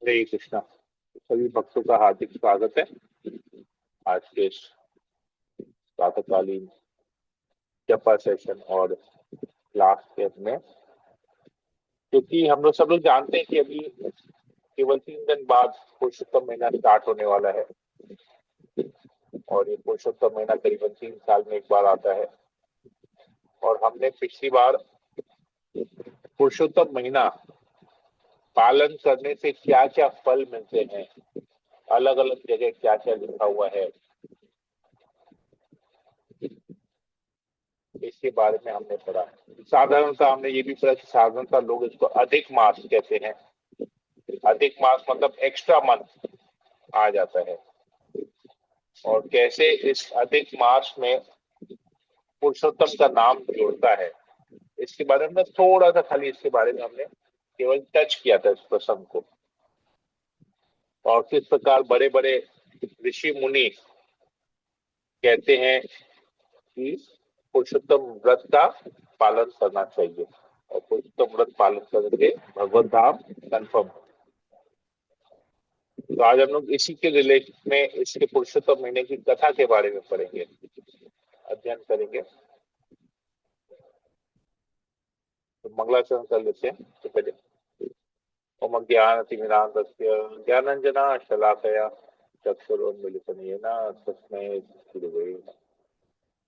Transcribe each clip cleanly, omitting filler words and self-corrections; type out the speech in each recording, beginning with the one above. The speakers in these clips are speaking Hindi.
हरे कृष्णा। सभी भक्तों का हार्दिक स्वागत है आज के इस प्रातःकालीन जपा सेशन और क्लास के में। क्योंकि हम लोग सब लोग जानते हैं कि अभी केवल 3 दिन बाद पुरुषोत्तम महीना स्टार्ट होने वाला है और ये पुरुषोत्तम महीना करीबन 3 साल में एक बार आता है। और हमने पिछली बार पुरुषोत्तम महीना पालन करने से क्या क्या फल मिलते हैं, अलग अलग जगह क्या क्या लिखा हुआ है, इसके बारे में हमने पढ़ा। साधारणतः हमने ये भी पढ़ा कि साधारणतः लोग इसको अधिक मास कहते हैं। अधिक मास मतलब एक्स्ट्रा मंथ आ जाता है। और कैसे इस अधिक मास में पुरुषोत्तम का नाम जोड़ता है, इसके बारे में थोड़ा सा खाली इसके बारे में हमने केवल टच किया था इस प्रसंग को। और किस प्रकार बड़े बड़े ऋषि मुनि कहते हैं कि पुरुषोत्तम व्रत का पालन करना चाहिए और पुरुषोत्तम व्रत पालन करके भगवत धाम कन्फर्म। तो आज हम लोग इसी के रिलेटेड में इसके पुरुषोत्तम महीने की कथा के बारे में पढ़ेंगे, अध्ययन करेंगे। तो मंगलाचरण कर लेते हैं। तो पहले ओम ज्ञानतिमिरान्धस्य ज्ञानाञ्जना शलाकया चक्षुरुन्मीलितं येन तस्मै गुरुवे नमः।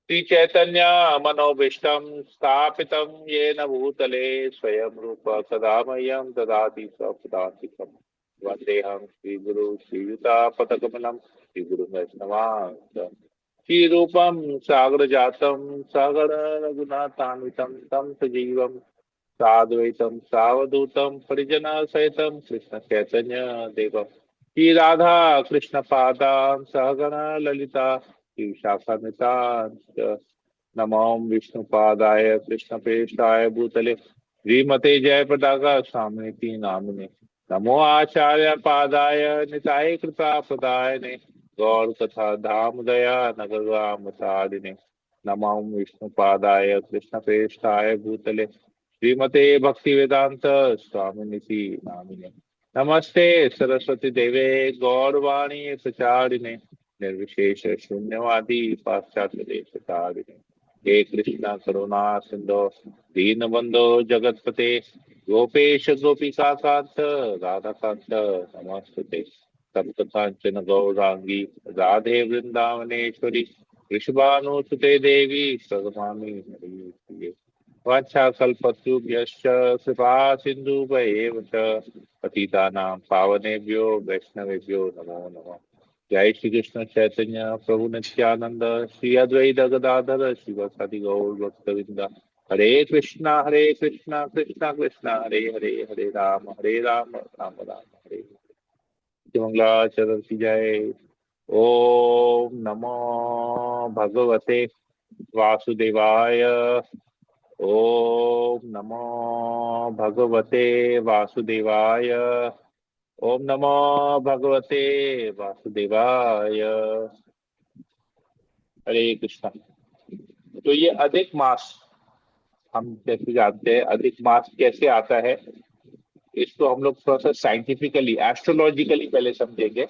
श्रीचैतन्य मनोभीष्टं स्थापितं येन भूतले स्वयं रूप सदा मह्यं ददाति स्वपदान्तिकम्। वन्देऽहं श्रीगुरु श्रीयुतापदकमलं श्रीगुरुवैष्णवांश्च श्रीरूपं सागरजातं सागर रघुनाथान्वितं तं सजीवं साद्वैतं सावधूतं परिजना सहितं कृष्ण चैतन्य देवं श्री राधा कृष्ण पादां सहगण ललिता श्री शाखान्वितांश्च नमो विष्णुपादाय कृष्णप्रेष्ठाय भूतले श्रीमते जय पताका स्वामिति नामिने नमो आचार्य पादाय निताय कृपा प्रदायने गौर कथा धाम दया नगरवामसारिणे नमो विष्णुपादाय कृष्णप्रेष्ठाय भूतले श्रीमते भक्ति वेदांत स्वामिनिति नामिने नमस्ते सरस्वती देवे गौरवाणी प्रचारिणे निर्विशेष शून्यवादी पाश्चात्य देशतारिणे हे कृष्ण करुणा सिंधु दीनबंधो जगतपते गोपेश गोपिका कांत राधा कांत नमस्ते सप्त कांचन गौरांगी राधे वृंदावनेश्वरी वृषभानुसुते देवी प्रणमामि हरिप्रिये वाञ्छाकल्पतरुभ्यश्च कृपा सिन्धुभ्येव च पतितानां पावनेभ्यो वैष्णवेभ्यो नमो नमः। जय श्री कृष्ण चैतन्य प्रभु नित्यानंद श्री अद्वैत गदाधर शिवसदि गौर भक्तवृंद हरे कृष्णा कृष्णा कृष्णा हरे हरे हरे राम राम राम हरे हरे। मंगलाचरण की जय। ओम नमो भगवते वासुदेवाय। ओम नमो भगवते वासुदेवाय। ओम नमो भगवते वासुदेवाय। हरे कृष्णा। तो ये अधिक मास हम कैसे जानते हैं, अधिक मास कैसे आता है, इसको हम लोग थोड़ा सा साइंटिफिकली एस्ट्रोलॉजिकली पहले समझेंगे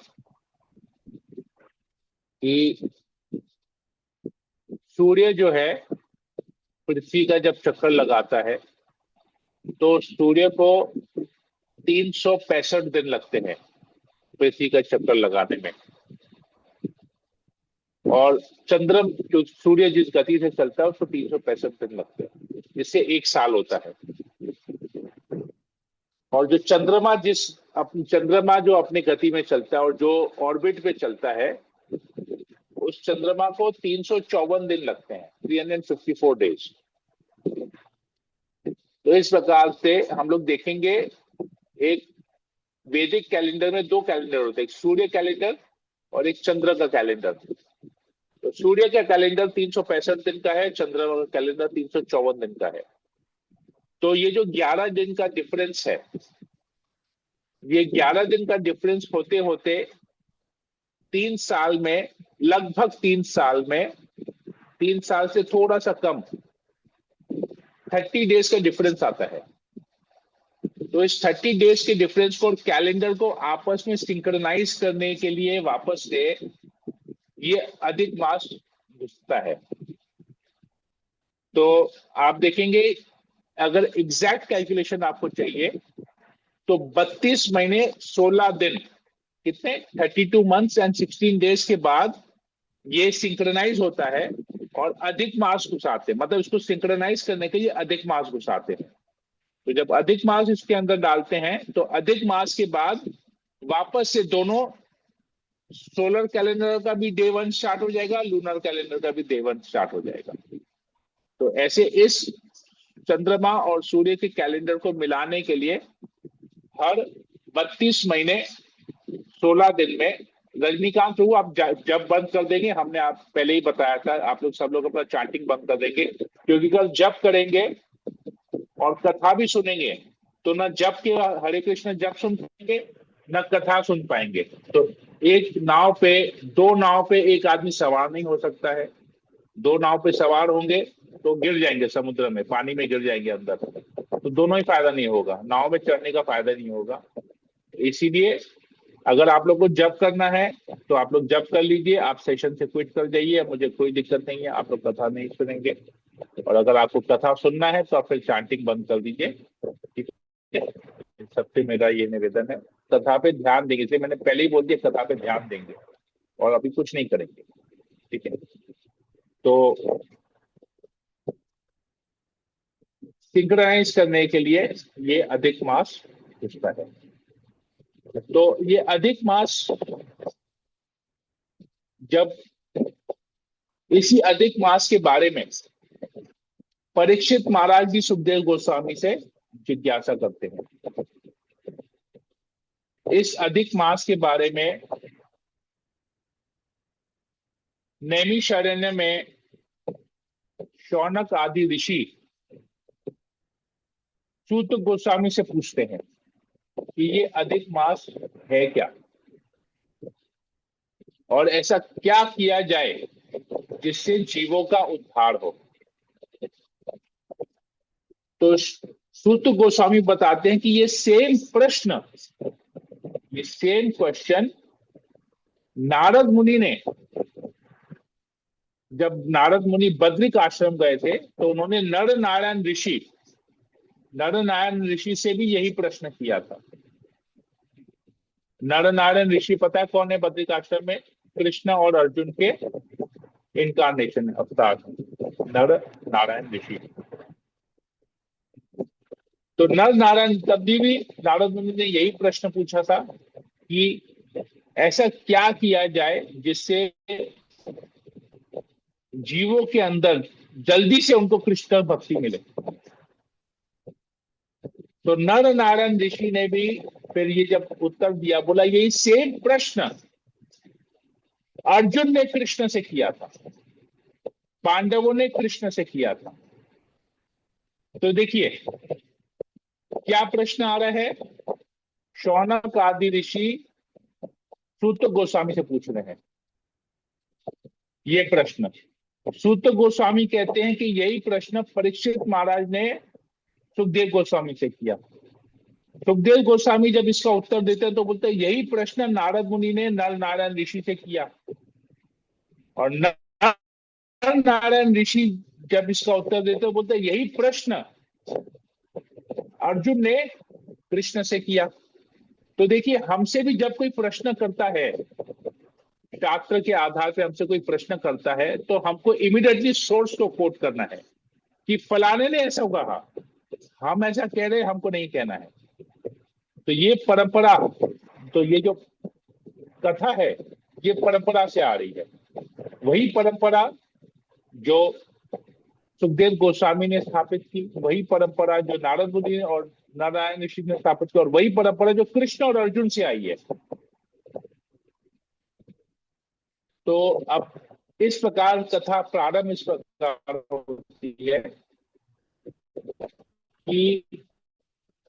कि सूर्य जो है पृथ्वी का जब चक्कर लगाता है तो सूर्य को 365 दिन लगते हैं पृथ्वी का चक्कर लगाने में। और चंद्रम जो सूर्य जिस गति से चलता है उसको 365 दिन लगते हैं, जिससे एक साल होता है। और जो चंद्रमा जो अपनी गति में चलता है और जो ऑर्बिट पे चलता है, उस चंद्रमा को 354 दिन लगते हैं, 354 डेज। तो इस प्रकार से हम लोग देखेंगे, एक वैदिक कैलेंडर में 2 कैलेंडर होते हैं, एक सूर्य कैलेंडर और एक चंद्र का कैलेंडर। तो सूर्य का कैलेंडर 365 दिन का है, चंद्रमा का कैलेंडर 354 दिन का है। तो ये जो 11 दिन का डिफरेंस है, ये 11 दिन का डिफरेंस होते होते 3 साल में, लगभग 3 साल में, 3 साल से थोड़ा सा कम 30 डेज का डिफरेंस आता है। तो इस 30 डेज के डिफरेंस को और कैलेंडर को आपस में सिंक्रोनाइज करने के लिए वापस से ये अधिक मास घुसता है। तो आप देखेंगे अगर एग्जैक्ट कैलकुलेशन आपको चाहिए तो 32 महीने 16 दिन, कितने 32 मंथ्स एंड 16 डेज के बाद ये सिंक्रोनाइज होता है और अधिक मास घुसाते हैं, मतलब इसको सिंक्रोनाइज करने के लिए अधिक मास घुसाते हैं। तो जब अधिक मास इसके अंदर डालते हैं तो अधिक मास के बाद वापस से दोनों सोलर कैलेंडर का भी डे 1 स्टार्ट हो जाएगा, लूनर कैलेंडर का भी डे 1 स्टार्ट हो जाएगा। तो ऐसे इस चंद्रमा और सूर्य के कैलेंडर को मिलाने के लिए हर 32 महीने 16 दिन में रजनीकांत प्रभु आप जब बंद कर देंगे, हमने आप पहले ही बताया था, आप लोग सब लोग अपना चार्टिंग बंद कर देंगे, क्योंकि कल जब करेंगे और कथा भी सुनेंगे तो न जब के हरे कृष्ण जब सुन पाएंगे न कथा सुन पाएंगे। तो एक नाव पे, दो नाव पे एक आदमी सवार नहीं हो सकता है। दो नाव पे सवार होंगे तो गिर जाएंगे समुद्र में, पानी में गिर जाएंगे अंदर, तो दोनों ही फायदा नहीं होगा, नाव में चढ़ने का फायदा नहीं होगा। इसीलिए अगर आप लोग को जब करना है तो आप लोग जब कर लीजिए, आप सेशन से क्विट कर जाइए, मुझे कोई दिक्कत नहीं है, आप लोग कथा नहीं सुनेंगे। और अगर आपको कथा सुनना है तो आप फिर चांटिंग बंद कर दीजिए, ठीक है। सबसे मेरा ये निवेदन है, कथा पे ध्यान देंगे, इसलिए मैंने पहले ही बोल दिया कथा पे ध्यान देंगे और अभी कुछ नहीं करेंगे, ठीक है। तो सिंक्रोनाइज करने के लिए ये अधिक मास घुसता है। तो ये अधिक मास जब इसी अधिक मास के बारे में परीक्षित महाराज जी सुखदेव गोस्वामी से जिज्ञासा करते हैं। इस अधिक मास के बारे में नैमिषारण्य में शौनक आदि ऋषि सूत गोस्वामी से पूछते हैं कि ये अधिक मास है क्या, और ऐसा क्या किया जाए जिससे जीवों का उद्धार हो। तो सूत गोस्वामी बताते हैं कि ये सेम प्रश्न, ये सेम क्वेश्चन नारद मुनि ने, जब नारद मुनि बद्रिक आश्रम गए थे तो उन्होंने नर नारायण ऋषि से भी यही प्रश्न किया था। नर नारायण ऋषि पता है कौन है? बद्रिक आश्रम में कृष्ण और अर्जुन के इनकारनेशन अवतार, नर नारायण ऋषि। तो नर नारायण तभी भी नारद मुनि ने यही प्रश्न पूछा था कि ऐसा क्या किया जाए जिससे जीवों के अंदर जल्दी से उनको कृष्ण भक्ति मिले। तो नर नारायण ऋषि ने भी फिर ये जब उत्तर दिया, बोला यही सेम प्रश्न अर्जुन ने कृष्ण से किया था, पांडवों ने कृष्ण से किया था। तो देखिए क्या प्रश्न आ रहा है, शौनक आदि ऋषि सूत गोस्वामी से पूछ रहे हैं ये प्रश्न। सूत गोस्वामी कहते हैं कि यही प्रश्न परीक्षित महाराज ने सुखदेव गोस्वामी से किया। सुखदेव गोस्वामी जब इसका उत्तर देते हैं तो बोलते हैं यही प्रश्न नारद मुनि ने नर नारायण ऋषि से किया, और नर नारायण ऋषि जब इसका उत्तर देते हैं बोलते हैं यही प्रश्न अर्जुन ने कृष्ण से किया। तो देखिए हमसे भी जब कोई प्रश्न करता है, शास्त्र के आधार पे हमसे कोई प्रश्न करता है, तो हमको इमीडिएटली सोर्स को कोट करना है कि फलाने ने ऐसा कहा, हम ऐसा कह रहे हैं, हमको नहीं कहना है। तो ये परंपरा, तो ये जो कथा है ये परंपरा से आ रही है, वही परंपरा जो सुखदेव गोस्वामी ने स्थापित की, वही परंपरा जो नारद मुनि और नारायण ऋषि ने स्थापित की, और वही परंपरा जो कृष्ण और अर्जुन से आई है। तो अब इस प्रकार कथा प्रारंभ इस प्रकार होती है कि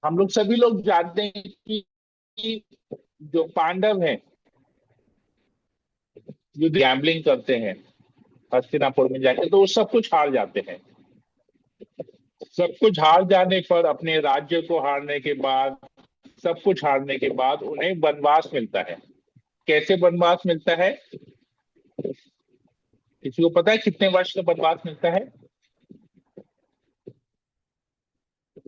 हम लोग सभी लोग जानते हैं कि जो पांडव हैं युद्ध गैम्बलिंग करते हैं हस्तिनापुर में जाके, तो वो सब कुछ हार जाते हैं। सब कुछ हार जाने पर, अपने राज्य को हारने के बाद, सब कुछ हारने के बाद उन्हें वनवास मिलता है। कैसे वनवास मिलता है? किसी को पता है कितने वर्ष का वनवास मिलता है?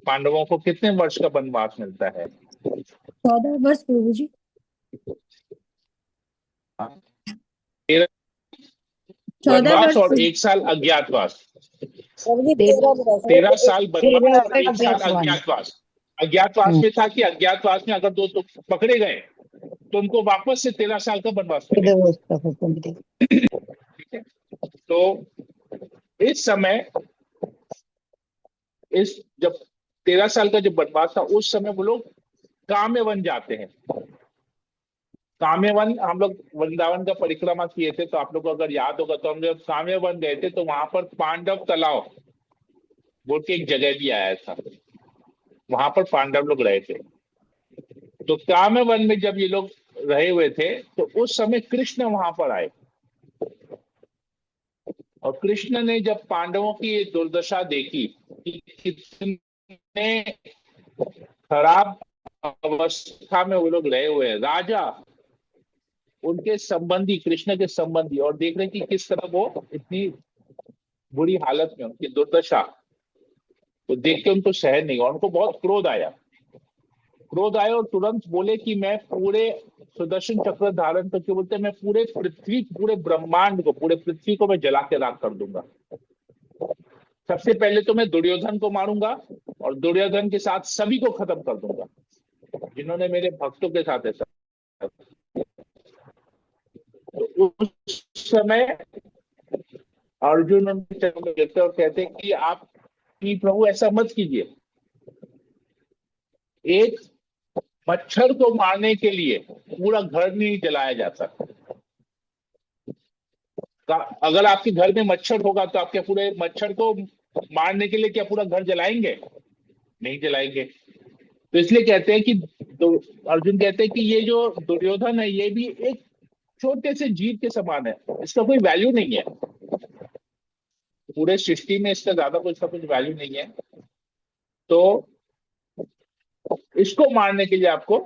पांडवों को कितने वर्ष का वनवास मिलता है? 14 वर्ष प्रभु जी। हाँ, 13 चौदह वनवास वर्ष और 1 साल अज्ञातवास। प्रभु जी 13 13 बरस। 13 साल वनवास और 1 साल अज्ञातवास। अज्ञातवास। अज्ञातवास में था कि अज्ञातवास में अगर दो तो पकड़े गए तो उनको वापस से 13 साल का वनवास मिलेगा। ठीक है। तो इस समय, इस जब 13 साल का जब वनवास था, उस समय वो लोग काम्य वन जाते हैं। काम्य वन, हम लोग वृंदावन का परिक्रमा किए थे, तो आप लोग को अगर याद होगा, तो हम जब काम्य वन गए थे तो वहां पर पांडव तालाब बोल के एक जगह भी आया था। वहां पर पांडव लोग रहे थे। तो काम्य वन में जब ये लोग रहे हुए थे तो उस समय कृष्ण वहां पर आए। और कृष्ण ने जब पांडवों की ये दुर्दशा देखी कि कितने खराब अवस्था में वो लोग रहे हुए हैं, राजा, उनके संबंधी, कृष्ण के संबंधी, और देख रहे हैं कि किस तरह वो इतनी बुरी हालत में, उनकी दुर्दशा, तो देख के उनको सहन नहीं हुआ, उनको बहुत क्रोध आया। क्रोध आया और तुरंत बोले कि मैं पूरे सुदर्शन चक्र धारण करके, बोलते हैं, मैं पूरे पृथ्वी, पूरे ब्रह्मांड को, पूरे पृथ्वी को मैं जला के राख कर दूंगा। सबसे पहले तो मैं दुर्योधन को मारूंगा और दुर्योधन के साथ सभी को खत्म कर दूंगा जिन्होंने मेरे भक्तों के साथ ऐसा। तो उस समय अर्जुन उनके चरण में गिरते और कहते हैं कि आप, कि प्रभु ऐसा मत कीजिए। एक मच्छर को मारने के लिए पूरा घर नहीं जलाया जाता। अगर आपके घर में मच्छर होगा तो आप क्या पूरे मच्छर को मारने के लिए क्या पूरा घर जलाएंगे? नहीं जलाएंगे। तो इसलिए कहते हैं कि, तो अर्जुन कहते हैं कि ये जो दुर्योधन है ये भी एक छोटे से जीव के समान है, इसका कोई वैल्यू नहीं है पूरे सृष्टि में, इसका ज्यादा कुछ का कुछ वैल्यू नहीं है। तो इसको मारने के लिए आपको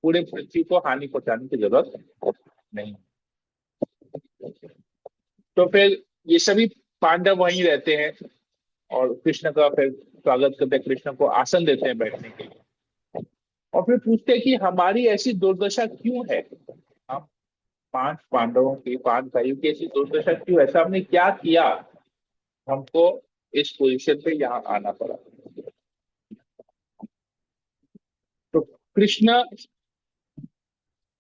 पूरे पृथ्वी को हानि पहुंचाने की जरूरत नहीं। तो फिर ये सभी पांडव वहीं रहते हैं और कृष्ण का फिर स्वागत करते हैं, कृष्ण को आसन देते हैं बैठने के लिए, और फिर पूछते हैं कि हमारी ऐसी दुर्दशा क्यों है? हम 5 पांडवों की, 5 भाइयों की ऐसी दुर्दशा क्यों है? ऐसा हमने क्या किया हमको इस पोजीशन पे यहाँ आना पड़ा? तो कृष्ण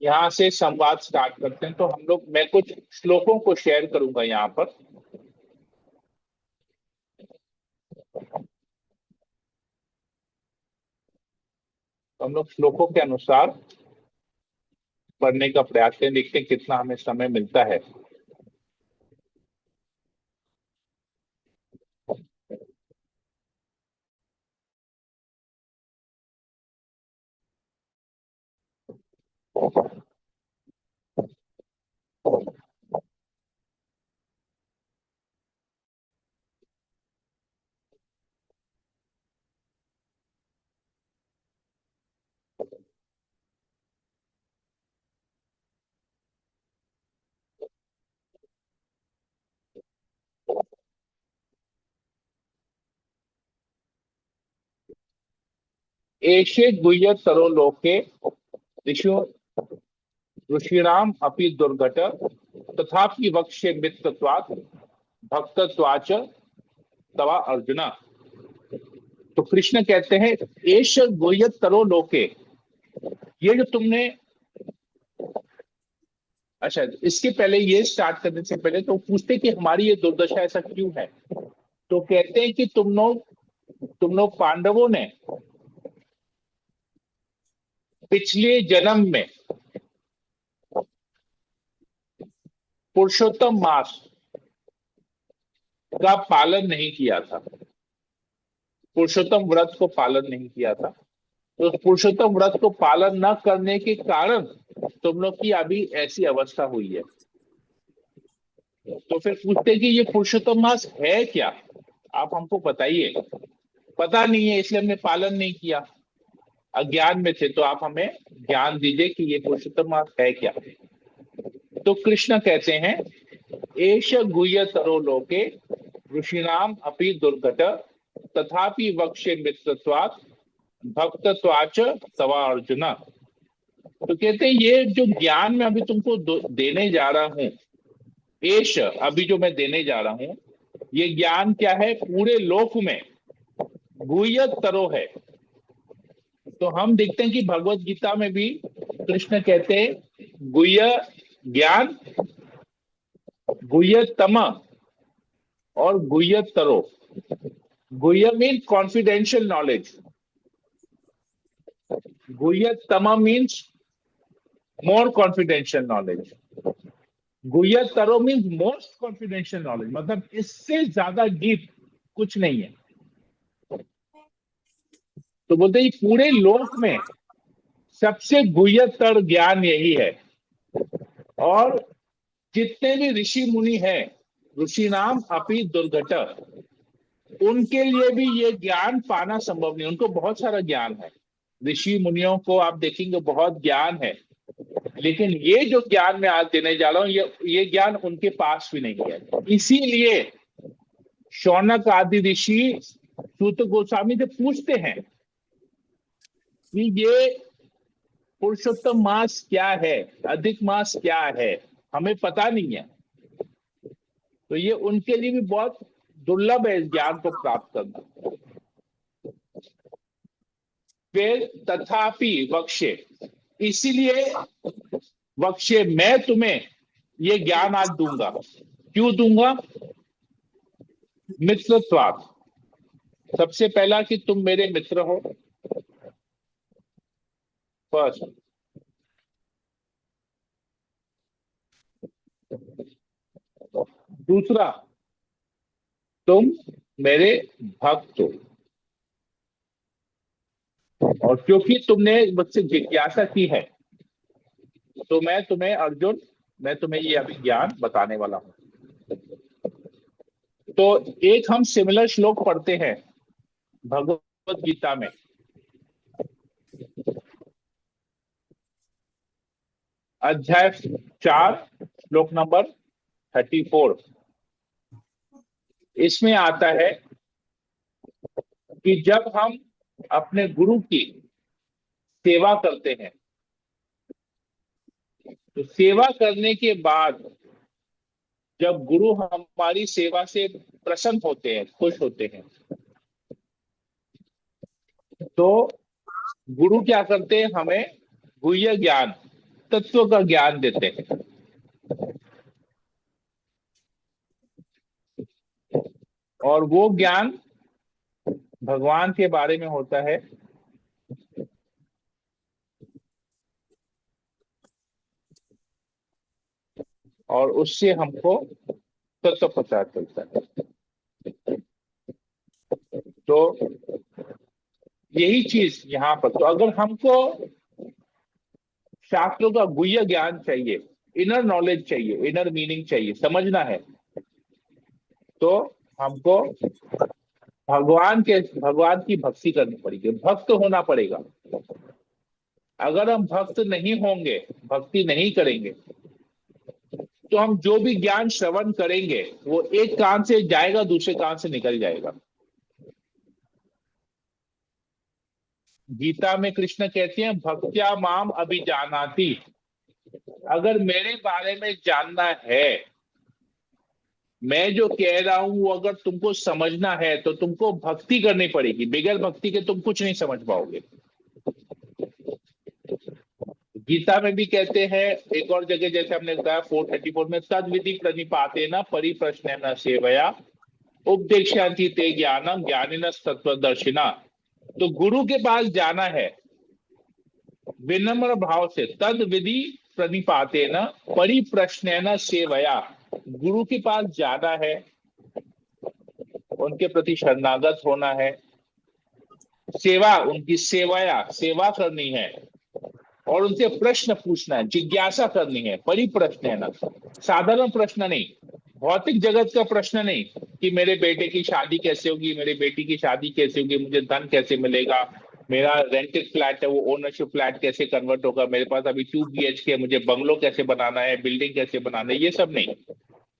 यहाँ से संवाद स्टार्ट करते हैं। तो हम लोग, मैं कुछ श्लोकों को शेयर करूंगा यहाँ पर। तो हम लोग श्लोकों के अनुसार पढ़ने का प्रयास करें, देखते हैं कितना हमें समय मिलता है। एषे गुह्य तरो लोके ऋषि ऋषिणाम अपि दुर्घट तथापि वक्ष्ये मित्रत्वात् भक्तत्वाच तवा अर्जुन। तो कृष्ण कहते हैं, एष गुह्य तरो लोके, ये जो तुमने, अच्छा इसके पहले, ये स्टार्ट करने से पहले तो पूछते कि हमारी ये दुर्दशा ऐसा क्यों है। तो कहते हैं कि तुम लोग पांडवों ने पिछले जन्म में पुरुषोत्तम मास का पालन नहीं किया था, पुरुषोत्तम व्रत को पालन नहीं किया था। तो पुरुषोत्तम व्रत को पालन न करने के कारण तुम लोग की अभी ऐसी अवस्था हुई है। तो फिर पूछते कि ये पुरुषोत्तम मास है क्या, आप हमको बताइए। पता नहीं है इसलिए हमने पालन नहीं किया, अज्ञान में थे, तो आप हमें ज्ञान दीजिए कि ये पुरुषोत्तम मार्ग है क्या। तो कृष्ण कहते हैं एष गुह्यतरो लोके ऋषिणाम अपि दुर्घट तथापि वक्ष्ये मित्रत्वात् भक्तत्वाच तवा अर्जुन। तो कहते हैं ये जो ज्ञान मैं अभी तुमको देने जा रहा हूं, एष अभी जो मैं देने जा रहा हूं, ये ज्ञान क्या है, पूरे लोक में गुह्यतरो है। तो हम देखते हैं कि भगवत गीता में भी कृष्ण कहते हैं गुह्य ज्ञान, गुह्यतम और गुह्यतरो। गुह्य मीन कॉन्फिडेंशियल नॉलेज, गुह्यतम मीन्स मोर कॉन्फिडेंशियल नॉलेज, गुह्यतरो मीन्स मोस्ट कॉन्फिडेंशियल नॉलेज, मतलब इससे ज्यादा डीप कुछ नहीं है। तो बोलते हैं पूरे लोक में सबसे गुह्यतर ज्ञान यही है। और जितने भी ऋषि मुनि हैं, ऋषि नाम अपि दुर्घट, उनके लिए भी ये ज्ञान पाना संभव नहीं। उनको बहुत सारा ज्ञान है, ऋषि मुनियों को आप देखेंगे बहुत ज्ञान है, लेकिन ये जो ज्ञान मैं आज देने जा रहा हूं ये ज्ञान उनके पास भी नहीं है। इसीलिए शौनक आदि ऋषि सूत गोस्वामी से पूछते हैं कि ये पुरुषोत्तम मास क्या है, अधिक मास क्या है, हमें पता नहीं है। तो ये उनके लिए भी बहुत दुर्लभ है इस ज्ञान को प्राप्त करना। फिर तथापि वक्ष्ये, इसीलिए वक्ष्ये मैं तुम्हें ये ज्ञान आज दूंगा। क्यों दूंगा? मित्रत्वात्, सबसे पहला कि तुम मेरे मित्र हो, फर्स्ट। दूसरा, तुम मेरे भक्त हो, और क्योंकि तुमने मुझसे जिज्ञासा की है तो मैं तुम्हें अर्जुन, मैं तुम्हें ये अभी ज्ञान बताने वाला हूं। तो एक हम सिमिलर श्लोक पढ़ते हैं भगवत गीता में, अध्याय 4 श्लोक नंबर 34। इसमें आता है कि जब हम अपने गुरु की सेवा करते हैं, तो सेवा करने के बाद जब गुरु हमारी सेवा से प्रसन्न होते हैं, खुश होते हैं, तो गुरु क्या करते हैं, हमें गुह्य ज्ञान, तत्व का ज्ञान देते हैं। और वो ज्ञान भगवान के बारे में होता है। और उससे हमको तत्व पता चलता है। तो यही चीज यहां पर, तो अगर हमको शास्त्रों का गुह्य ज्ञान चाहिए, इनर नॉलेज चाहिए, इनर मीनिंग चाहिए, समझना है, तो हमको भगवान की भक्ति करनी पड़ेगी, भक्त होना पड़ेगा। अगर हम भक्त नहीं होंगे, भक्ति नहीं करेंगे, तो हम जो भी ज्ञान श्रवण करेंगे वो एक कान से जाएगा, दूसरे कान से निकल जाएगा। गीता में कृष्ण कहते हैं भक्त्या माम अभिजानाति, अगर मेरे बारे में जानना है, मैं जो कह रहा हूं वो अगर तुमको समझना है, तो तुमको भक्ति करनी पड़ेगी। बगैर भक्ति के तुम कुछ नहीं समझ पाओगे। गीता में भी कहते हैं एक और जगह, जैसे हमने बताया 434 में, तद विधि प्रणिपाते न परिप्रश्न न सेवया उपदेक्षांति ते ज्ञानम ज्ञानिन तत्वदर्शिना। तो गुरु के पास जाना है विनम्र भाव से, तद विधि प्रणिपाते न परिप्रश्न न सेवया, गुरु के पास जाना है, उनके प्रति शरणागत होना है, सेवा, उनकी सेवा करनी है, और उनसे प्रश्न पूछना है, जिज्ञासा करनी है। परिप्रश्न है ना, साधारण प्रश्न नहीं, भौतिक जगत का प्रश्न नहीं, कि मेरे बेटे की शादी कैसे होगी, मेरी बेटी की शादी कैसे होगी, मुझे धन कैसे मिलेगा, मेरा रेंटेड फ्लैट है वो ओनरशिप फ्लैट कैसे कन्वर्ट होगा, मेरे पास अभी 2 BHK है, मुझे बंगलो कैसे बनाना है, बिल्डिंग कैसे बनाना है, ये सब नहीं।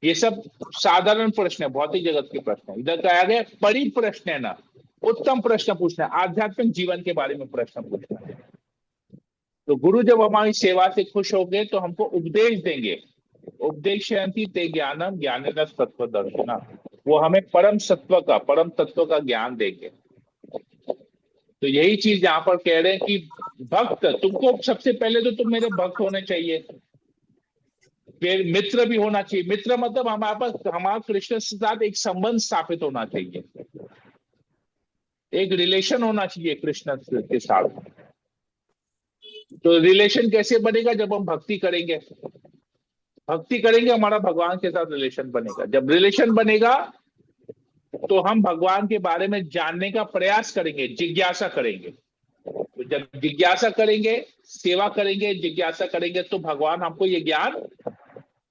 ये सब साधारण प्रश्न है, भौतिक जगत के प्रश्न है। इधर कहा गया परि प्रश्न है ना, उत्तम प्रश्न पूछना है, आध्यात्मिक जीवन के बारे में प्रश्न पूछना है। तो गुरु जब हमारी सेवा से खुश हो गए तो हमको उपदेश देंगे। उपदेशयन्ति ते ज्ञानम ज्ञानेन तत्वदर्शिना, वो हमें परम सत्व का, परम तत्व का ज्ञान देंगे। तो यही चीज यहाँ पर कह रहे हैं कि भक्त, तुमको सबसे पहले तो तुम मेरे भक्त होने चाहिए, फिर मित्र भी होना चाहिए। मित्र मतलब हमारे पास, हमारा कृष्ण के साथ एक संबंध स्थापित होना चाहिए, एक रिलेशन होना चाहिए कृष्ण के साथ। तो रिलेशन कैसे बनेगा? जब हम भक्ति करेंगे, भक्ति करेंगे हमारा भगवान के साथ रिलेशन बनेगा। जब रिलेशन बनेगा तो हम भगवान के बारे में जानने का प्रयास करेंगे, जिज्ञासा करेंगे। तो जब जिज्ञासा करेंगे, सेवा करेंगे, जिज्ञासा करेंगे, तो भगवान हमको ये ज्ञान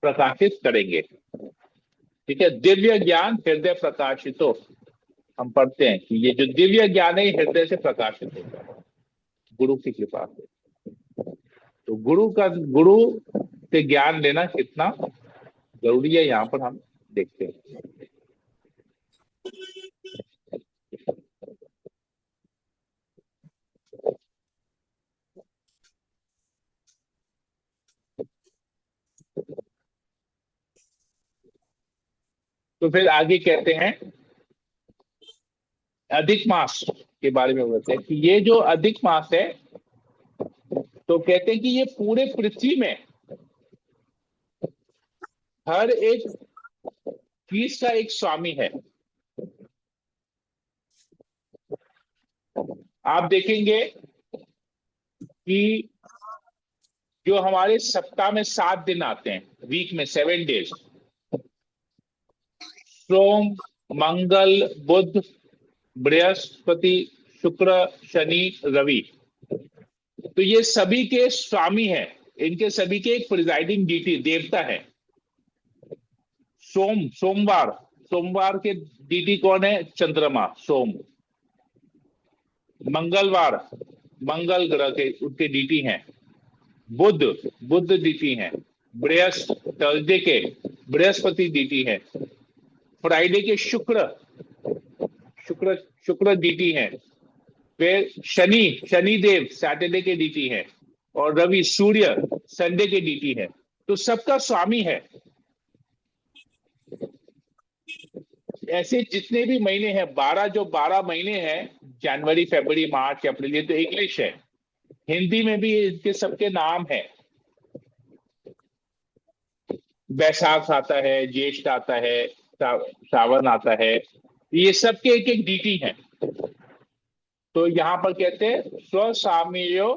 प्रकाशित करेंगे। ठीक है, दिव्य ज्ञान हृदय प्रकाशितो, हम पढ़ते हैं कि ये जो दिव्य ज्ञान है हृदय से प्रकाशित होता है गुरु की कृपा से। तो गुरु से ज्ञान लेना कितना जरूरी है, यहाँ पर हम देखते हैं। तो फिर आगे कहते हैं अधिक मास के बारे में बोलते हैं कि ये जो अधिक मास है, तो कहते हैं कि ये पूरे पृथ्वी में हर एक चीज का एक स्वामी है। आप देखेंगे कि जो हमारे सप्ताह में 7 दिन आते हैं, वीक में 7 डेज, सोम, मंगल, बुध, बृहस्पति, शुक्र, शनि, रवि, तो ये सभी के स्वामी हैं। इनके सभी के एक प्रिजाइडिंग डीटी, देवता है। सोमवार, सोमवार के डीटी कौन है? चंद्रमा, सोम। मंगलवार, मंगल ग्रह के उनके डीटी हैं। बुध, बुध डीटी हैं। थर्सडे के बृहस्पति डीटी है। फ्राइडे के शुक्र, शुक्र शुक्र डीटी है। फिर शनि, शनिदेव सैटरडे के डीटी है। और रवि, सूर्य संडे के डीटी है। तो सबका स्वामी है। ऐसे जितने भी महीने हैं, 12 जो 12 महीने हैं, जनवरी, फरवरी, मार्च, अप्रैल, ये तो इंग्लिश है। हिंदी में भी इनके सबके नाम है। बैसाख आता है, ज्येष्ठ आता है, सावन आता है, ये सबके एक एक डीटी है। तो यहां पर कहते हैं स्वसाम्यो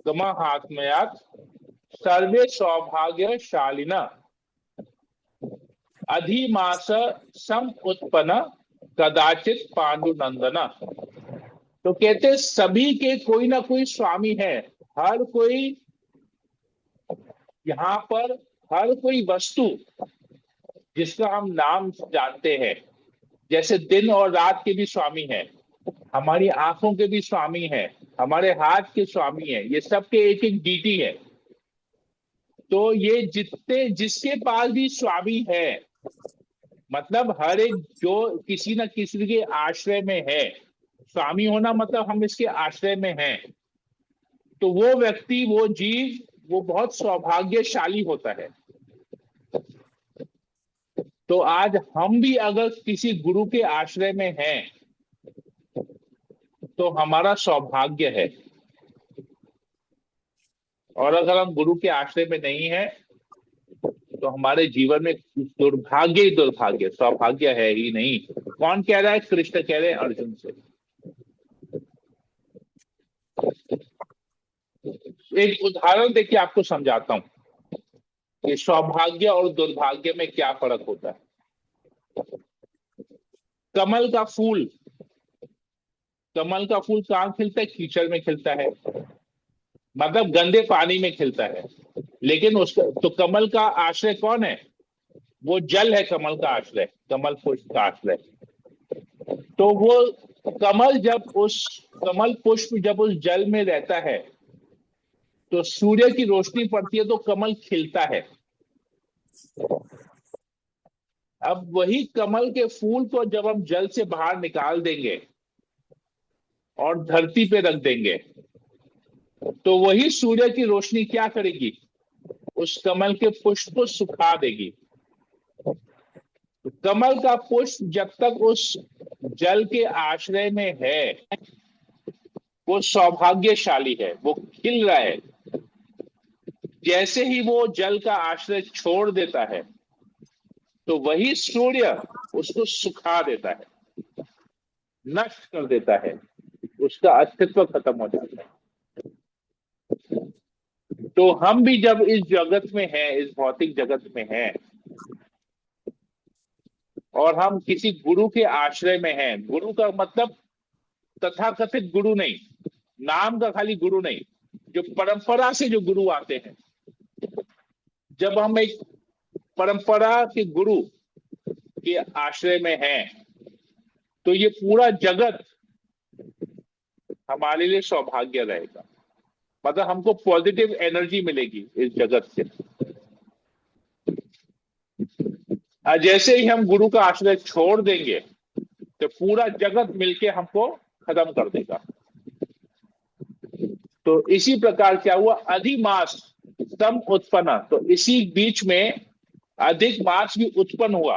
गमहात्मयात् सर्वे सौभाग्यशालिना अधिमास सम उत्पन्न कदाचित पांडुनंदना। तो कहते सभी के कोई ना कोई स्वामी है। हर कोई यहाँ पर, हर कोई वस्तु जिसका हम नाम जानते हैं, जैसे दिन और रात के भी स्वामी है, हमारी आंखों के भी स्वामी है, हमारे हाथ के स्वामी है, ये सबके एक एक डीटी है। तो ये जितने, जिसके पास भी स्वामी है, मतलब हर एक जो किसी न किसी के आश्रय में है, स्वामी होना मतलब हम इसके आश्रय में हैं, तो वो व्यक्ति, वो जीव, वो बहुत सौभाग्यशाली होता है। तो आज हम भी अगर किसी गुरु के आश्रय में हैं तो हमारा सौभाग्य है। और अगर हम गुरु के आश्रय में नहीं है तो हमारे जीवन में दुर्भाग्य ही दुर्भाग्य, सौभाग्य है ही नहीं। कौन कह रहा है? कृष्ण कह रहे हैं अर्जुन से। एक उदाहरण देके आपको समझाता हूं कि सौभाग्य और दुर्भाग्य में क्या फर्क होता है। कमल का फूल, कमल का फूल कहाँ खिलता है? कीचड़ में खिलता है, मतलब गंदे पानी में खिलता है। लेकिन उसका तो कमल का आश्रय कौन है? वो जल है कमल का आश्रय, कमल पुष्प का आश्रय। तो वो कमल पुष्प जब उस जल में रहता है तो सूर्य की रोशनी पड़ती है तो कमल खिलता है। अब वही कमल के फूल को जब हम जल से बाहर निकाल देंगे और धरती पे रख देंगे तो वही सूर्य की रोशनी क्या करेगी, उस कमल के पुष्प को सुखा देगी। तो कमल का पुष्प जब तक उस जल के आश्रय में है वो सौभाग्यशाली है, वो खिल रहा है। जैसे ही वो जल का आश्रय छोड़ देता है तो वही सूर्य उसको सुखा देता है, नष्ट कर देता है, उसका अस्तित्व खत्म हो जाता है। तो हम भी जब इस जगत में हैं, इस भौतिक जगत में हैं और हम किसी गुरु के आश्रय में हैं, गुरु का मतलब तथाकथित गुरु नहीं, नाम का खाली गुरु नहीं, जो परंपरा से जो गुरु आते हैं। जब हम एक परंपरा के गुरु के आश्रय में हैं तो ये पूरा जगत हमारे लिए सौभाग्य रहेगा, मतलब हमको पॉजिटिव एनर्जी मिलेगी इस जगत से। जैसे ही हम गुरु का आश्रय छोड़ देंगे तो पूरा जगत मिलके हमको खत्म कर देगा। तो इसी प्रकार क्या हुआ, अधिमास तम उत्पन्न, तो इसी बीच में अधिक मास भी उत्पन्न हुआ।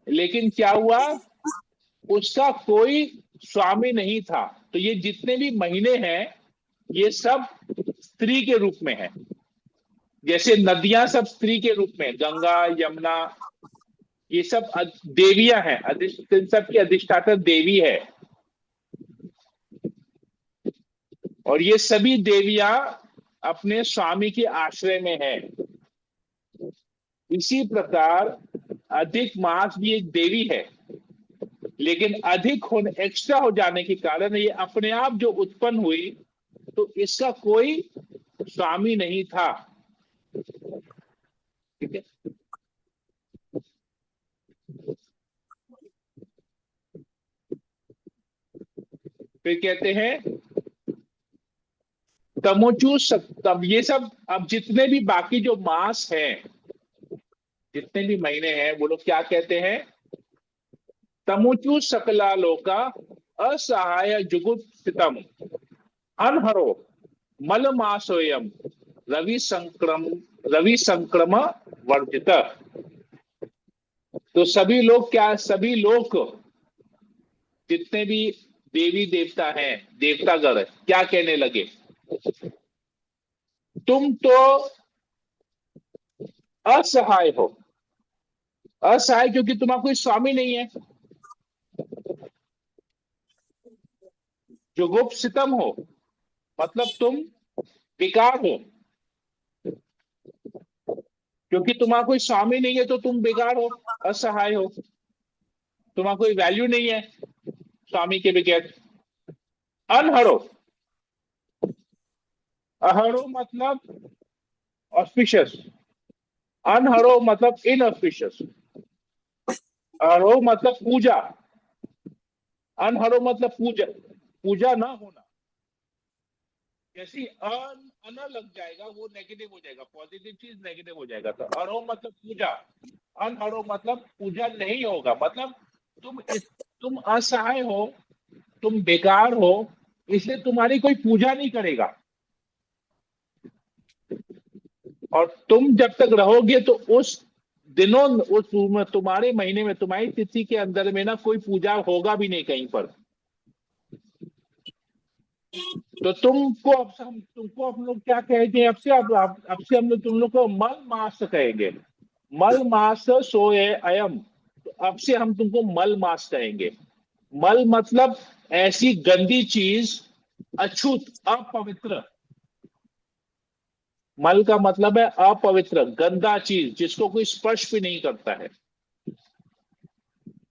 लेकिन क्या हुआ, उसका कोई स्वामी नहीं था। तो ये जितने भी महीने हैं ये सब स्त्री के रूप में है। जैसे नदियां सब स्त्री के रूप में, गंगा यमुना ये सब देवियां हैं, सब की अधिष्ठाता देवी है। और ये सभी देवियां अपने स्वामी के आश्रय में है। इसी प्रकार अधिक मास भी एक देवी है, लेकिन अधिक होने, एक्स्ट्रा हो जाने के कारण ये अपने आप जो उत्पन्न हुई तो इसका कोई स्वामी नहीं था। ठीक है, फिर कहते हैं तमोचू तब ये सब, अब जितने भी बाकी जो मास हैं, जितने भी महीने हैं, वो लोग क्या कहते हैं, तमुचु सकला लोका असहाय जुगुप्सितम अनहरो मल मासोयम रवि संक्रम वर्जित। तो सभी लोग क्या, सभी लोग जितने भी देवी देवता हैं, देवतागण क्या कहने लगे, तुम तो असहाय हो। असहाय क्योंकि तुम्हारा कोई स्वामी नहीं है, जुगुप्सितम हो मतलब तुम बेकार हो। क्योंकि तुम्हारा कोई स्वामी नहीं है तो तुम बेकार हो, असहाय हो, तुम्हारा कोई वैल्यू नहीं है स्वामी के बगैर। अनहरो, अहरो मतलब ऑस्पिशियस, अनहरो मतलब इनऑस्पिशियस, अहरो मतलब पूजा, अनहरो मतलब पूजा, पूजा ना होना। जैसे अन लग जाएगा वो नेगेटिव हो जाएगा, पॉजिटिव चीज नेगेटिव हो जाएगा। तो अरो मतलब पूजा, अनहरो मतलब पूजा नहीं होगा, मतलब तुम असहाय हो, तुम बेकार हो, इसलिए तुम्हारी कोई पूजा नहीं करेगा। और तुम जब तक रहोगे तो उस दिनों, उस तुम्हारे महीने में, तुम्हारी तिथि के अंदर में ना कोई पूजा होगा भी नहीं कहीं पर। तो तुमको हम लोग क्या कहेंगे, अब से हम लोग तुम लोग को मल मास कहेंगे। मल मास सोए अयम, तो अब से हम तुमको मल मास कहेंगे। मल मतलब ऐसी गंदी चीज, अछूत, अपवित्र। मल का मतलब है अपवित्र, गंदा चीज जिसको कोई स्पर्श भी नहीं करता है।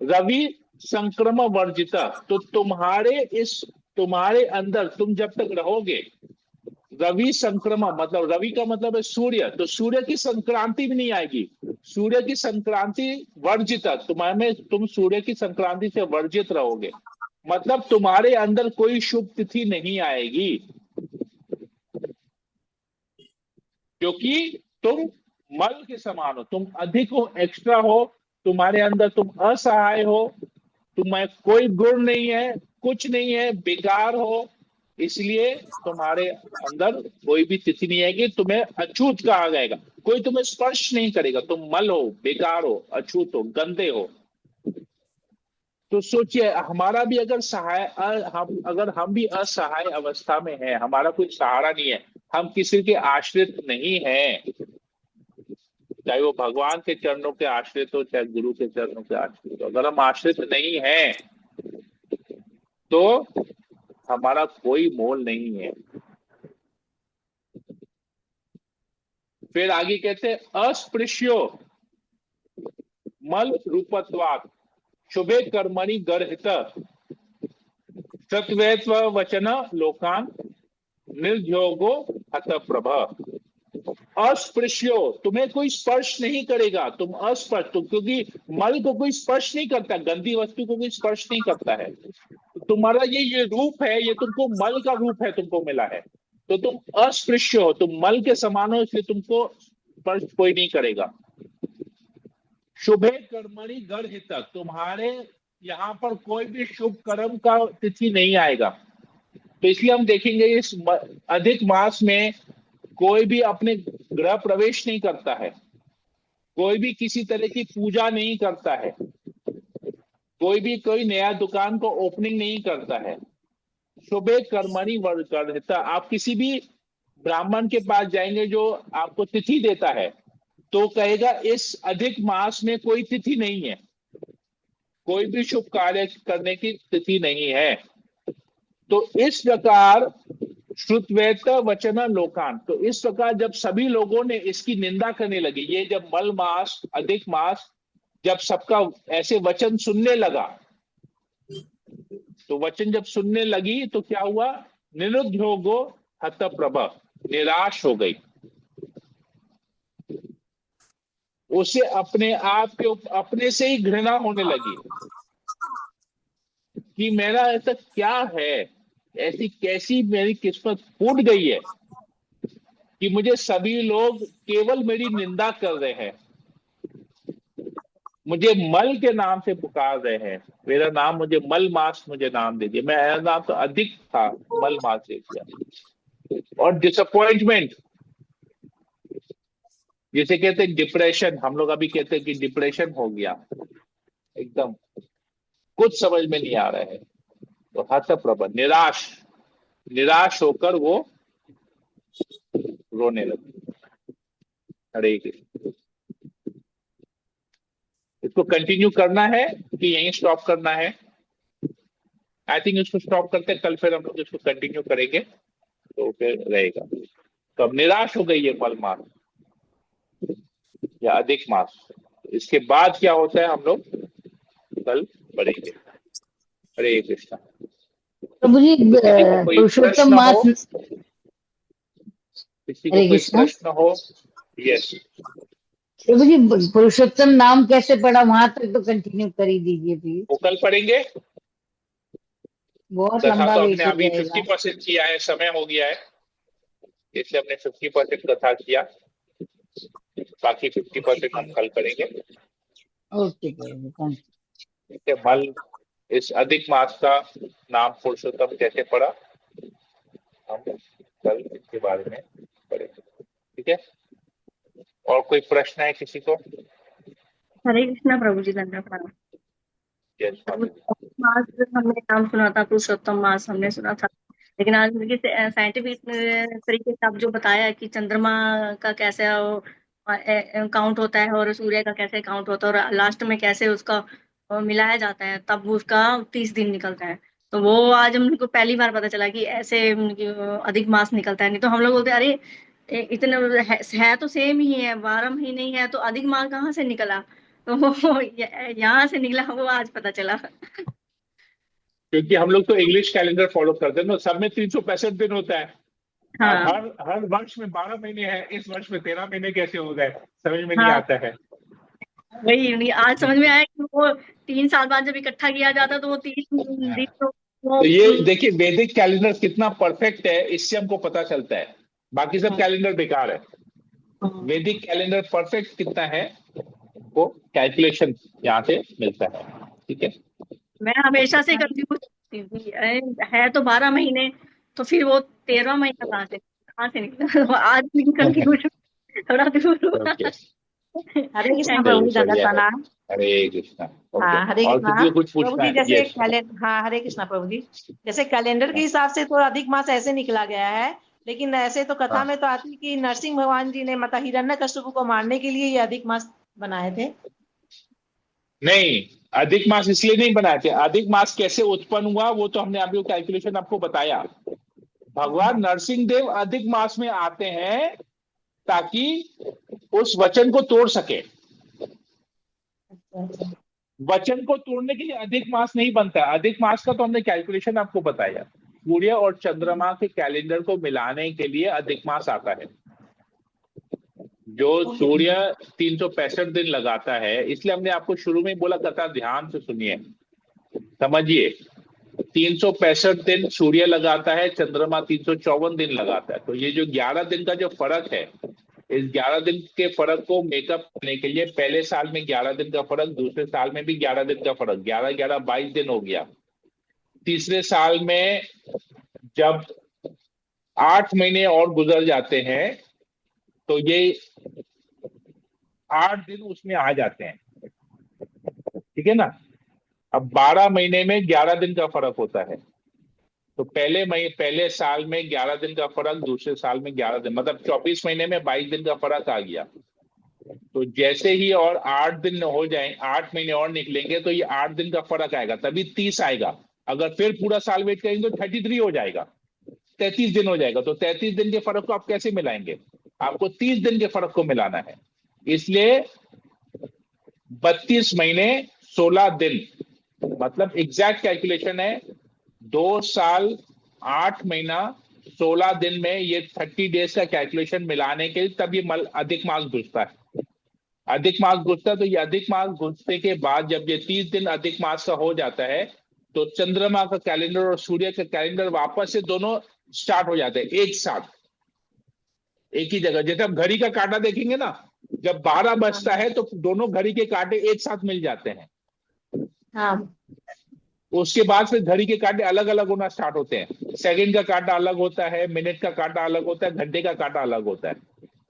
रवि संक्रमण वर्जिता, तो तुम्हारे अंदर तुम जब तक रहोगे रवि संक्रमण मतलब रवि का मतलब है सूर्य, तो सूर्य की संक्रांति भी नहीं आएगी। सूर्य की संक्रांति वर्जित, तुम्हारे तुम सूर्य की संक्रांति से वर्जित रहोगे, मतलब तुम्हारे अंदर कोई शुभ तिथि नहीं आएगी, क्योंकि तुम मल के समान हो, तुम अधिक हो, एक्स्ट्रा हो, तुम्हारे अंदर तुम असहाय हो, तुम्हें कोई गुण नहीं है, कुछ नहीं है, बेकार हो, इसलिए तुम्हारे अंदर कोई भी तिथि नहीं आएगी, तुम्हें अछूत कहा जाएगा, कोई तुम्हें स्पर्श नहीं करेगा, तुम मल हो, बेकार हो, अछूत हो, गंदे हो। तो सोचिए हमारा भी अगर हम भी असहाय अवस्था में हैं, हमारा कोई सहारा नहीं है, हम किसी के आश्रित नहीं हैं, चाहे वो भगवान के चरणों के आश्रित हो, चाहे गुरु के चरणों के आश्रित हो, अगर हम आश्रित नहीं हैं तो हमारा कोई मोल नहीं है। फिर आगे कहते हैं अस्पृश्यो मल रूपत्वात् शुभे कर्मणि गर्हित सत्वेत्व वचन लोकान निर्ध्योगो हत प्रभ। अस्पृश्यो, तुम्हें कोई स्पर्श नहीं करेगा, तुम अस्पर्श, क्योंकि मल को कोई स्पर्श नहीं करता, गंदी वस्तु को कोई स्पर्श नहीं करता है, तो तुम्हारा ये रूप है, ये तुमको मल का रूप है, तुमको मिला है, तो तुम अस्पृश्य हो, तुम मल के समान हो, इसलिए तुमको स्पर्श कोई नहीं करेगा। शुभे कर्मणि गर्हित, तुम्हारे यहाँ पर कोई भी शुभ कर्म का तिथि नहीं आएगा। तो इसलिए हम देखेंगे इस अधिक मास में कोई भी अपने गृह प्रवेश नहीं करता है, कोई भी किसी तरह की पूजा नहीं करता है, कोई भी कोई नया दुकान को ओपनिंग नहीं करता है। शुभे कर्मणि वर्धिता, आप किसी भी ब्राह्मण के पास जाएंगे जो आपको तिथि देता है, तो कहेगा इस अधिक मास में कोई तिथि नहीं है, कोई भी शुभ कार्य करने की तिथि नहीं है। तो इस प्रकार श्रुतवेत वचन लोकान, तो इस प्रकार जब सभी लोगों ने इसकी निंदा करने लगे, ये जब मल मास अधिक मास जब सबका ऐसे वचन सुनने लगा, तो वचन जब सुनने लगी तो क्या हुआ, निरुद्योगो हत प्रभ, निराश हो गई, उसे अपने आप के अपने से ही घृणा होने लगी कि मेरा ऐसा क्या है, ऐसी कैसी मेरी किस्मत फूट गई है कि मुझे सभी लोग केवल मेरी निंदा कर रहे हैं, मुझे मल के नाम से पुकार रहे हैं, मेरा नाम, मुझे मल मास मुझे नाम दे दिया, मेरा नाम तो अधिक था, मल मास दे दिया। और डिसअपॉइंटमेंट, जिसे कहते हैं डिप्रेशन, हम लोग अभी कहते हैं कि डिप्रेशन हो गया, एकदम कुछ समझ में नहीं आ रहा है, तो हतप्रभ, निराश, निराश होकर वो रोने लगे। हरे कृष्ण। इसको कंटिन्यू करना है कि यहीं स्टॉप करना है? आई थिंक इसको स्टॉप करते हैं, कल फिर हम लोग इसको कंटिन्यू करेंगे तो फिर रहेगा। तो अब निराश हो गई है मल मास या अधिक मास, इसके बाद क्या होता है हम लोग कल पढ़ेंगे। हरे कृष्णा। प्रभु जी तो किसी को कोई पुरुषोत्तम प्रश्न मास, हो, किसी को हरे कोई कृष्णा। प्रश्न हो? यस। प्रभु जी पुरुषोत्तम नाम कैसे पढ़ा, वहां तक तो कंटिन्यू कर ही दीजिए प्लीज, वो कल पढ़ेंगे। बहुत कथा लंबा तो हमने वेट हो अभी जाएगा। 50% किया है, समय हो गया है, इसलिए हमने 50% कथा किया, बाकी 50% हम कल करेंगे। ओके प्रभु, थैंक ठीक है। मल, इस अधिक मास का नाम पुरुषोत्तम कैसे पड़ा, हम कल इसके बारे में पढ़ेंगे। ठीक है। और कोई प्रश्न है किसी को? हरे कृष्णा प्रभु जी, धन्यवाद प्रणाम। यस प्रभु, माता जी। मास हमने नाम सुना था, पुरुषोत्तम मास हमने सुना था, लेकिन आज मुझे साइंटिफिक तरीके से आप जो बताया है कि चंद्रमा का कैसे काउंट होता है और सूर्य का कैसे काउंट होता है और लास्ट में कैसे उसका मिलाया जाता है, तब उसका 30 दिन निकलता है, तो वो आज हमको पहली बार पता चला कि ऐसे अधिक मास निकलता है। नहीं तो हम लोग बोलते हैं, अरे इतने है तो सेम ही है, 12 महीने ही है, तो अधिक मास कहाँ से निकला, तो वो यहाँ से निकला, वो आज पता चला। क्योंकि हम लोग तो इंग्लिश कैलेंडर फॉलो करते हैं ना, सब में 365 दिन होता है, हाँ हर हर वर्ष में 12 महीने हैं, इस वर्ष में 13 महीने कैसे हो गए, समझ में नहीं हाँ, आता है। वही आज समझ में आया कि वो 3 साल बाद जब इकट्ठा किया जाता तो वो 3 दिन तो वो तो ये देखिए वैदिक कैलेंडर कितना परफेक्ट है, इससे हमको पता चलता है। बाकी सब कैलेंडर बेकार है, वैदिक कैलेंडर परफेक्ट कितना है वो कैलकुलेशन यहाँ से मिलता है। ठीक है। मैं हमेशा से कंफ्यूज थी कि है तो 12 महीने, तो फिर वो 13वां महीना कहाँ से निकला। तो आज कंफ्यूज थोड़ा दूर हुआ। ओके, हरे कृष्णा Thank प्रभु चलिए जी, दंडवत बढ़िया है। प्रणाम। हरे कृष्णा। ओके, हाँ, हरे और कृष्णा किसी को कुछ प्रभु पूछना जी। है? जैसे यस। कैलेंडर, हाँ हरे कृष्णा प्रभु जी, जैसे कैलेंडर के हिसाब से तो अधिक मास ऐसे निकला गया है, लेकिन ऐसे तो कथा हाँ, में तो आती है कि नरसिंह भगवान जी ने माता हिरण्यकशिपु को मारने के लिए ये अधिक मास बनाए थे। नहीं, अधिक मास इसलिए नहीं बनाए थे। अधिक मास कैसे उत्पन्न हुआ वो तो हमने अभी कैलकुलेशन आपको बताया। भगवान नरसिंह देव अधिक मास में आते हैं ताकि उस वचन को तोड़ सके। अच्छा। वचन को तोड़ने के लिए अधिक मास नहीं बनता। अधिक मास का तो हमने कैलकुलेशन आपको बताया, सूर्य और चंद्रमा के कैलेंडर को मिलाने के लिए अधिक मास आता है। जो सूर्य 365 दिन लगाता है, इसलिए हमने आपको शुरू में बोला, कथा ध्यान से सुनिए, समझिए। 365 दिन सूर्य लगाता है, चंद्रमा 354 दिन लगाता है। तो ये जो 11 दिन का जो फर्क है, इस 11 दिन के फर्क को मेकअप करने के लिए पहले साल में 11 दिन का फर्क, दूसरे साल में भी 11 दिन का फर्क, 11 22 दिन हो गया। तीसरे साल में जब 8 महीने और गुजर जाते हैं तो ये 8 दिन उसमें आ जाते हैं। ठीक है ना। अब 12 महीने में 11 दिन का फर्क होता है। तो पहले साल में 11 दिन का फर्क, दूसरे साल में 11 दिन, मतलब 24 महीने में 22 दिन का फर्क आ गया। तो जैसे ही और 8 दिन हो जाए, 8 महीने और निकलेंगे तो ये 8 दिन का फर्क आएगा, तभी 30 आएगा। अगर फिर पूरा साल वेट करेंगे तो 33 हो जाएगा, 33 दिन हो जाएगा। तो 33 दिन के फर्क को आप कैसे मिलाएंगे? आपको 30 दिन के फर्क को मिलाना है। इसलिए 32 महीने 16 दिन, मतलब एग्जैक्ट कैलकुलेशन है 2 साल 8 महीना 16 दिन में ये 30 डेज का कैलकुलेशन मिलाने के लिए तब ये अधिक मास घुसता है। अधिक मास घुसता है तो ये अधिक मास घुसने के बाद जब ये 30 दिन अधिक मास का हो जाता है तो चंद्रमा का कैलेंडर और सूर्य का कैलेंडर वापस से दोनों स्टार्ट हो जाते हैं एक साथ, एक ही जगह। जैसे आप घड़ी का कांटा देखेंगे ना, जब 12 बजता है तो दोनों घड़ी के कांटे एक साथ मिल जाते हैं। हाँ। उसके बाद फिर घड़ी के कांटे अलग अलग होना स्टार्ट होते हैं। सेकंड का कांटा अलग होता है, मिनट का कांटा अलग होता है, घंटे का कांटा अलग होता है।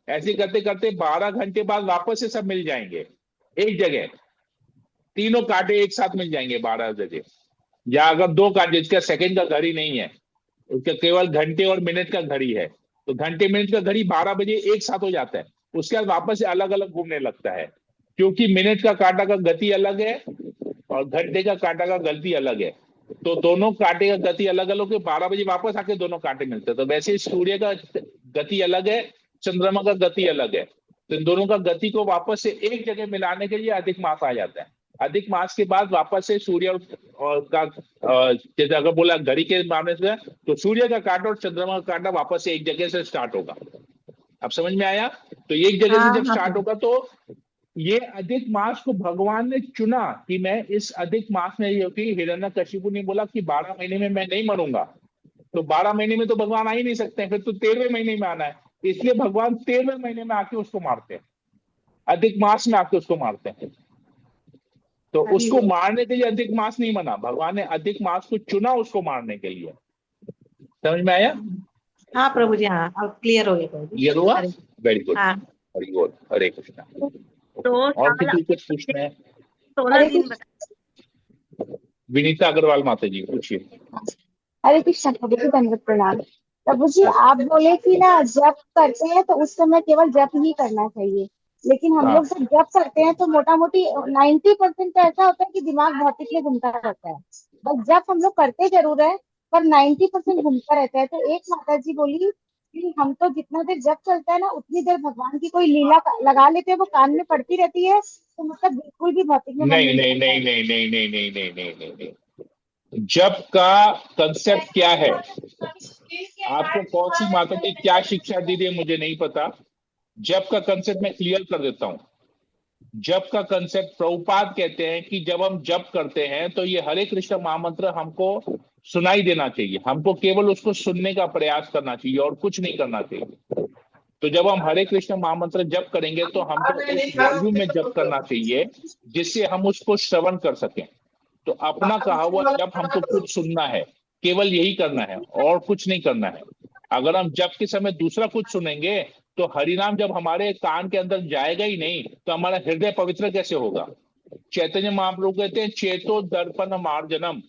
ऐसे करते करते 12 घंटे बाद वापस से सब मिल जाएंगे एक जगह, तीनों कांटे एक साथ मिल जाएंगे 12 जगह। या अगर 2 कांटे, जिसका सेकंड का घड़ी नहीं है, उसका केवल घंटे और मिनट का घड़ी है, तो घंटे मिनट का घड़ी 12 बजे एक साथ हो जाता है। उसके बाद वापस से अलग अलग घूमने लगता है, क्योंकि मिनट का कांटा का गति अलग है और घंटे का कांटा का गति अलग है। तो दोनों कांटे का गति अलग अलग है, 12 बजे वापस आके दोनों कांटे मिलते हैं। तो वैसे सूर्य का गति अलग है, चंद्रमा का गति अलग है। तो इन दोनों का गति को वापस से एक जगह मिलाने के लिए अधिक मास आ जाता है। अधिक मास के बाद वापस से सूर्य और का जैसे अगर बोला घड़ी के मामले से, तो सूर्य का कांटा और चंद्रमा का कांटा वापस से एक जगह से स्टार्ट होगा। अब समझ में आया? तो एक जगह हाँ से जब हाँ स्टार्ट होगा तो ये अधिक मास को भगवान ने चुना कि मैं इस अधिक मास में, क्योंकि हिरण्यकशिपु ने बोला कि 12 महीने में मैं नहीं मरूंगा, तो 12 महीने में तो भगवान आ ही नहीं सकते, फिर तो 13वें महीने में आना है। इसलिए भगवान 13वें महीने में आके उसको मारते हैं, अधिक मास में आके उसको मारते हैं। तो उसको मारने के लिए अधिक मास नहीं बना, भगवान ने अधिक मास को चुना उसको मारने के लिए। समझ में आया? हाँ प्रभु जी, हाँ अब क्लियर हो गया प्रभु जी। क्लियर हुआ? हरे वेरी गुड, हाँ। Very good. हरे कृष्णा। तो और किसी को कुछ पूछना है? 16 दिन बता। विनीता अग्रवाल माता जी पूछिए। हरे कृष्ण प्रभु जी, दंडवत प्रणाम। प्रभु जी, आप बोले कि ना जप करते हैं तो उस समय केवल जप ही करना चाहिए, लेकिन हम हाँ, लोग जब जप करते हैं तो मोटा मोटी 90% तो ऐसा होता है कि दिमाग भौतिक में घूमता रहता है। बस जप हम लोग करते जरूर है, पर 90% घूमता रहता है। तो एक माता जी बोली कि हम तो जितना देर जप चलता है ना उतनी देर भगवान की कोई लीला लगा लेते हैं, वो कान में पड़ती रहती है, तो मतलब बिल्कुल भी भौतिक में मन नहीं नहीं नहीं लगता है। नहीं नहीं नहीं नहीं नहीं नहीं नहीं नहीं नहीं। जप का कंसेप्ट क्या है? आपको कौन सी माता जी क्या शिक्षा दी थी मुझे नहीं पता। जप का कंसेप्ट मैं क्लियर कर देता हूँ। जप का कंसेप्ट प्रभुपाद कहते हैं कि जब हम जप करते हैं तो ये हरे कृष्ण महामंत्र हमको सुनाई देना चाहिए, हमको केवल उसको सुनने का प्रयास करना चाहिए और कुछ नहीं करना चाहिए। तो जब हम हरे कृष्ण महामंत्र जप करेंगे तो हमको उस वॉल्यूम में जप करना चाहिए जिससे हम उसको श्रवण कर सकें। तो अपना कहा हुआ जप हमको कुछ सुनना है, केवल यही करना है और कुछ नहीं करना है। अगर हम जप के समय दूसरा कुछ सुनेंगे तो हरिनाम जब हमारे कान के अंदर जाएगा ही नहीं तो हमारा हृदय पवित्र कैसे होगा। चैतन्य महाप्रभु कहते हैं चेतो दर्पण मार्जनम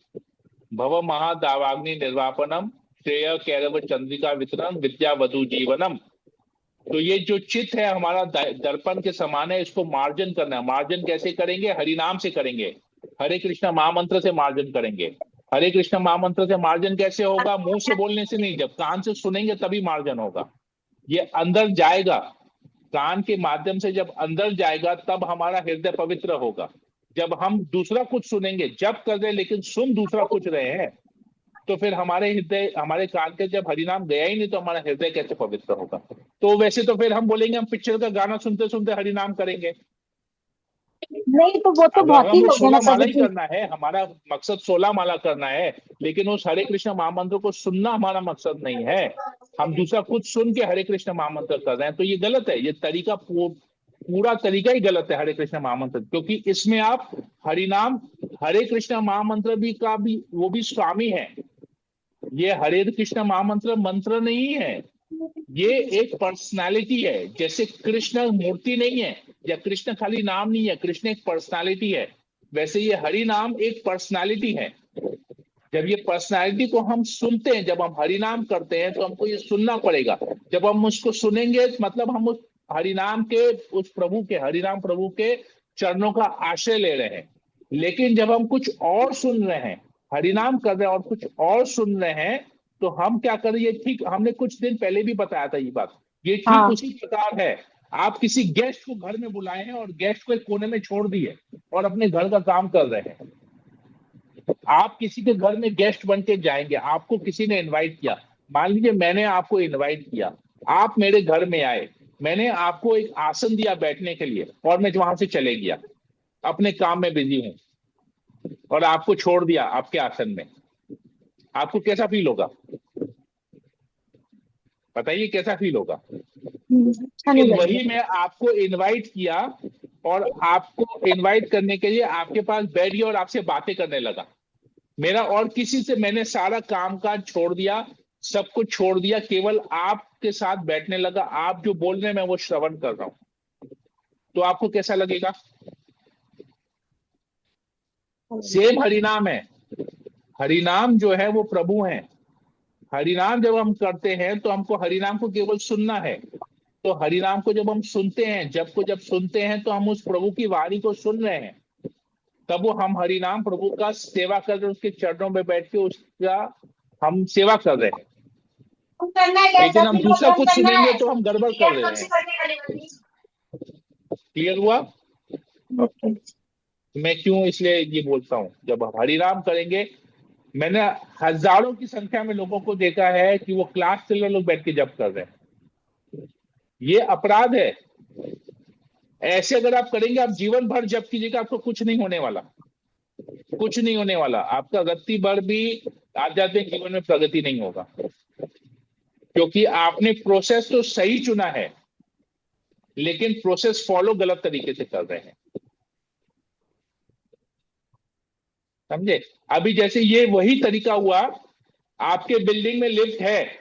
भव महादावाग्नि निर्वापनम श्रेय कैरव चंद्रिका वितरण विद्या वधु जीवनम। तो ये जो चित्त है हमारा दर्पण के समान है, इसको मार्जन करना है। मार्जन कैसे करेंगे? हरिनाम से करेंगे, हरे कृष्ण महामंत्र से मार्जन करेंगे। हरे कृष्ण महामंत्र से मार्जन कैसे होगा? मुंह से बोलने से नहीं, जब कान से सुनेंगे तभी मार्जन होगा। ये अंदर जाएगा, कान के माध्यम से जब अंदर जाएगा तब हमारा हृदय पवित्र होगा। जब हम दूसरा कुछ सुनेंगे, जप कर रहे लेकिन सुन दूसरा कुछ रहे हैं, तो फिर हमारे हृदय, हमारे कान के जब हरिनाम गया ही नहीं तो हमारा हृदय कैसे पवित्र होगा। तो वैसे तो फिर हम बोलेंगे हम पिक्चर का गाना सुनते सुनते हरिनाम करेंगे। नहीं तो वो तो अगर बहुत ही हमें लोग हैं ना 16 माला प्रभु ही जी। करना है, हमारा मकसद 16 माला करना है, लेकिन उस हरे कृष्ण महामंत्र को सुनना हमारा मकसद नहीं है, हम दूसरा कुछ सुन के हरे कृष्ण महामंत्र कर रहे हैं, तो ये गलत है। ये तरीका पूरा तरीका ही गलत है हरे कृष्ण महामंत्र, क्योंकि इसमें आप हरिनाम, हरे कृष्ण महामंत्र भी का भी वो भी स्वामी है। ये हरे कृष्ण महामंत्र मंत्र नहीं है, ये एक पर्सनालिटी है। जैसे कृष्ण मूर्ति नहीं है या कृष्ण खाली नाम नहीं है, कृष्ण एक पर्सनालिटी है, वैसे ये हरि नाम एक पर्सनालिटी है। जब ये पर्सनालिटी को हम सुनते हैं, जब हम हरि नाम करते हैं तो हमको ये सुनना पड़ेगा। जब हम उसको सुनेंगे मतलब हम उस हरि नाम के, उस प्रभु के, हरि नाम प्रभु के चरणों का आश्रय ले रहे हैं। लेकिन जब हम कुछ और सुन रहे हैं, हरिनाम कर रहे हैं और कुछ और सुन रहे हैं, तो हम क्या करें? ये ठीक, हमने कुछ दिन पहले भी बताया था ये बात, ये ठीक हाँ। उसी प्रकार है। आप किसी गेस्ट को घर में बुलाए हैं और गेस्ट को एक कोने में छोड़ दिए और अपने घर का काम कर रहे हैं। आप किसी के घर में गेस्ट बन के जाएंगे, आपको किसी ने इनवाइट किया, मान लीजिए मैंने आपको इनवाइट किया, आप मेरे घर में आए, मैंने आपको एक आसन दिया बैठने के लिए और मैं वहां से चले गया, अपने काम में बिजी हूं और आपको छोड़ दिया आपके आसन में, आपको कैसा फील होगा? बताइए कैसा फील होगा? अच्छा नहीं लेकिन लगेगा। वही मैं आपको इनवाइट किया और आपको इनवाइट करने के लिए आपके पास बैठ गया और आपसे बातें करने लगा, मेरा और किसी से, मैंने सारा काम काज छोड़ दिया, सब कुछ छोड़ दिया, केवल आपके साथ बैठने लगा, आप जो बोल रहे हैं मैं वो श्रवण कर रहा हूं, तो आपको कैसा लगेगा? सेम हरिनाम है, हरिनाम जो है वो प्रभु है। हरिनाम जब हम करते हैं तो हमको हरिनाम को केवल सुनना है। तो हरिनाम को जब हम सुनते हैं, जब को जब सुनते हैं तो हम उस प्रभु की वाणी को सुन रहे हैं, तब वो हम हरिनाम प्रभु का सेवा कर रहे हैं, उसके चरणों में बैठ के उसका हम सेवा कर रहे हैं। लेकिन हम दूसरा कुछ सुनेंगे तो हम गड़बड़ कर रहे हैं। क्लियर हुआ? मैं क्यों इसलिए ये बोलता हूं, जब हम हरिनाम करेंगे, मैंने हजारों की संख्या में लोगों को देखा है कि वो क्लास चल रहे लोग बैठ के जप कर रहे हैं, ये अपराध है। ऐसे अगर आप करेंगे, आप जीवन भर जप कीजिएगा, आपको कुछ नहीं होने वाला, कुछ नहीं होने वाला, आपका रत्ती भर भी आध्यात्मिक जीवन में प्रगति नहीं होगा, क्योंकि आपने प्रोसेस तो सही चुना है लेकिन प्रोसेस फॉलो गलत तरीके से कर रहे हैं। समझे? अभी जैसे ये वही तरीका हुआ, आपके बिल्डिंग में लिफ्ट है,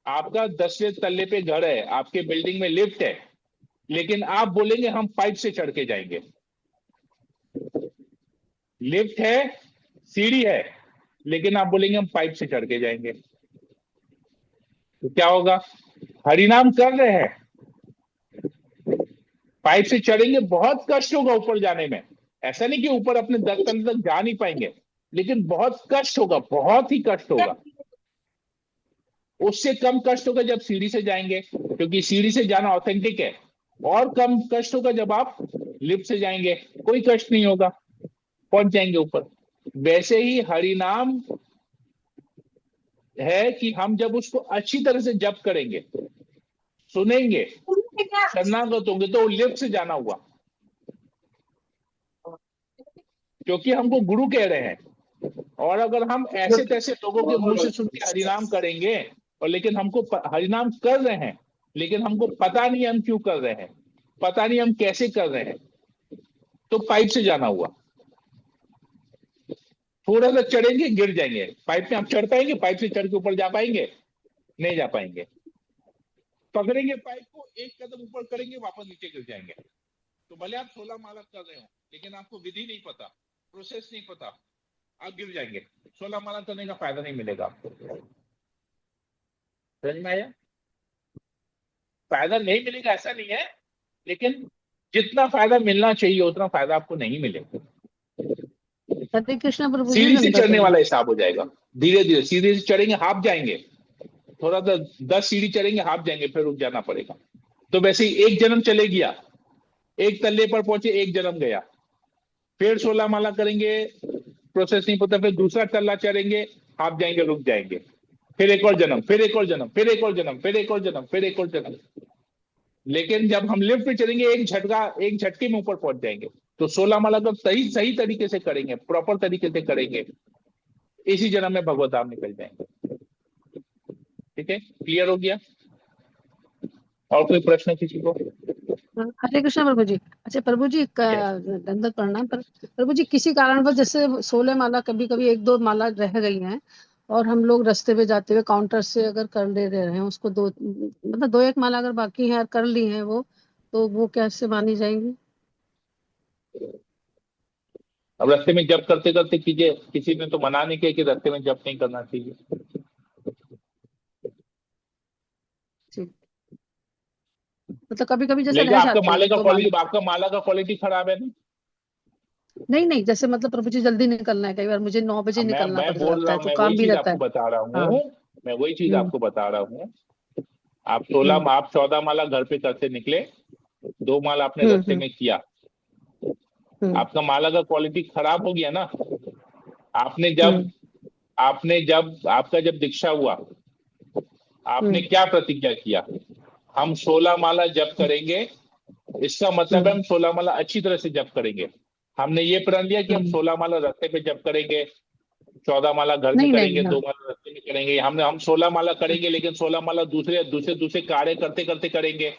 आपका 10वें तल्ले पे घर है, आपके बिल्डिंग में लिफ्ट है, लेकिन आप बोलेंगे हम पाइप से चढ़ के जाएंगे। लिफ्ट है, सीढ़ी है, लेकिन आप बोलेंगे हम पाइप से चढ़ के जाएंगे, तो क्या होगा? हरिनाम कर रहे हैं, पाइप से चढ़ेंगे, बहुत कष्ट होगा ऊपर जाने में, ऐसा नहीं कि ऊपर अपने 10 तल तक जा नहीं पाएंगे, लेकिन बहुत कष्ट होगा, बहुत ही कष्ट होगा। उससे कम कष्ट होगा जब सीढ़ी से जाएंगे, क्योंकि सीढ़ी से जाना ऑथेंटिक है, और कम कष्ट होगा जब आप लिफ्ट से जाएंगे, कोई कष्ट नहीं होगा, पहुंच जाएंगे ऊपर। वैसे ही हरिनाम है कि हम जब उसको अच्छी तरह से जप करेंगे, सुनेंगे, शरणागत होंगे, तो लिफ्ट से जाना हुआ, क्योंकि हमको गुरु कह रहे हैं। और अगर हम ऐसे तैसे लोगों के मुंह से सुन के हरिनाम करेंगे, और लेकिन हमको हरिनाम कर रहे हैं, लेकिन हमको पता नहीं हम क्यों कर रहे हैं, पता नहीं हम कैसे कर रहे हैं, तो पाइप से जाना हुआ। थोड़ा सा चढ़ेंगे, गिर जाएंगे। पाइप में आप चढ़ पाएंगे? पाइप से चढ़ के ऊपर जा पाएंगे? नहीं जा पाएंगे। पकड़ेंगे पाइप को, एक कदम ऊपर करेंगे, वापस नीचे गिर जाएंगे। तो भले आप 16 माला कर रहे हो, लेकिन आपको विधि नहीं पता, प्रोसेस नहीं पता, आप गिर जाएंगे। 16 माला करने का फायदा नहीं मिलेगा आपको। समझ में आया? फायदा नहीं मिलेगा ऐसा नहीं है, लेकिन जितना फायदा मिलना चाहिए उतना फायदा आपको नहीं मिलेगा। हरे कृष्णा प्रभु जी। सीढ़ी से चढ़ने वाला हिसाब हो जाएगा। धीरे धीरे सीढ़ी से चढ़ेंगे, हाफ जाएंगे, थोड़ा सा 10 सीढ़ी चढ़ेंगे, हाफ जाएंगे, फिर रुक जाना पड़ेगा। तो वैसे ही एक जन्म चले गया, एक तल्ले पर पहुंचे, एक जन्म गया, फिर 16 माला करेंगे, प्रोसेस नहीं पता, फिर दूसरा तल्ला चढ़ेंगे, हाफ जाएंगे, रुक जाएंगे, फिर एक और जन्म, फिर एक और जन्म, फिर एक और जन्म, फिर एक और जन्म, फिर एक और जन्म। लेकिन जब हम लिफ्ट पे चलेंगे, एक झटके में ऊपर पहुंच जाएंगे। तो 16 माला का सही तरीके से करेंगे, प्रॉपर तरीके से करेंगे, इसी जन्म में भगवत धाम निकल जाएंगे। ठीक है, क्लियर हो गया? और कोई प्रश्न किसी को? हरे कृष्णा प्रभु जी। अच्छा प्रभु जी, दंडवत प्रणाम। पर प्रभु जी, किसी कारणवश जैसे 16 माला कभी कभी 1-2 माला रह गई हैं, और हम लोग रास्ते में जाते हुए काउंटर से अगर कर ले रहे हैं उसको, 2-1 माला अगर बाकी है और कर ली है वो, तो वो कैसे मानी जाएंगी? अब रास्ते में जब करते करते कीजिए, किसी ने तो मना नहीं किया कि रास्ते में जब नहीं करना चाहिए। मतलब कभी कभी जैसे लेकिन रह आपका जाते माले हैं का 1-2 क्वालिटी, माला। आपका माला का क्वालिटी खराब है ना? नहीं, जैसे मतलब प्रभु जी जल्दी निकलना है, कई बार मुझे 9 बजे निकलना मैं पड़ बोल जाता रहा है, हूँ, तो मैं काम वही भी चीज रहता आपको है। बता रहा हूँ। हाँ। मैं वही चीज हम्म, आपको बता रहा हूँ। आप हम्म, आप 14 माला घर पे करते निकले, 2 माला आपने रास्ते हम्म, में किया, हम्म, आपका माला का क्वालिटी खराब हो गया ना। आपने हम्म, जब आपका जब दीक्षा हुआ, आपने हम्म, क्या प्रतिज्ञा किया? हम 16 माला जप करेंगे, इसका मतलब है हम 16 माला अच्छी तरह से जप करेंगे। हमने ये प्रण लिया कि हम हम्म। 16 माला रास्ते पे जप करेंगे, 14 माला घर में नहीं नहीं, करेंगे, हाँ। 2 माला रास्ते में करेंगे। हम 16 माला करेंगे, लेकिन 16 माला दूसरे दूसरे दूसरे कार्य करते करते करेंगे।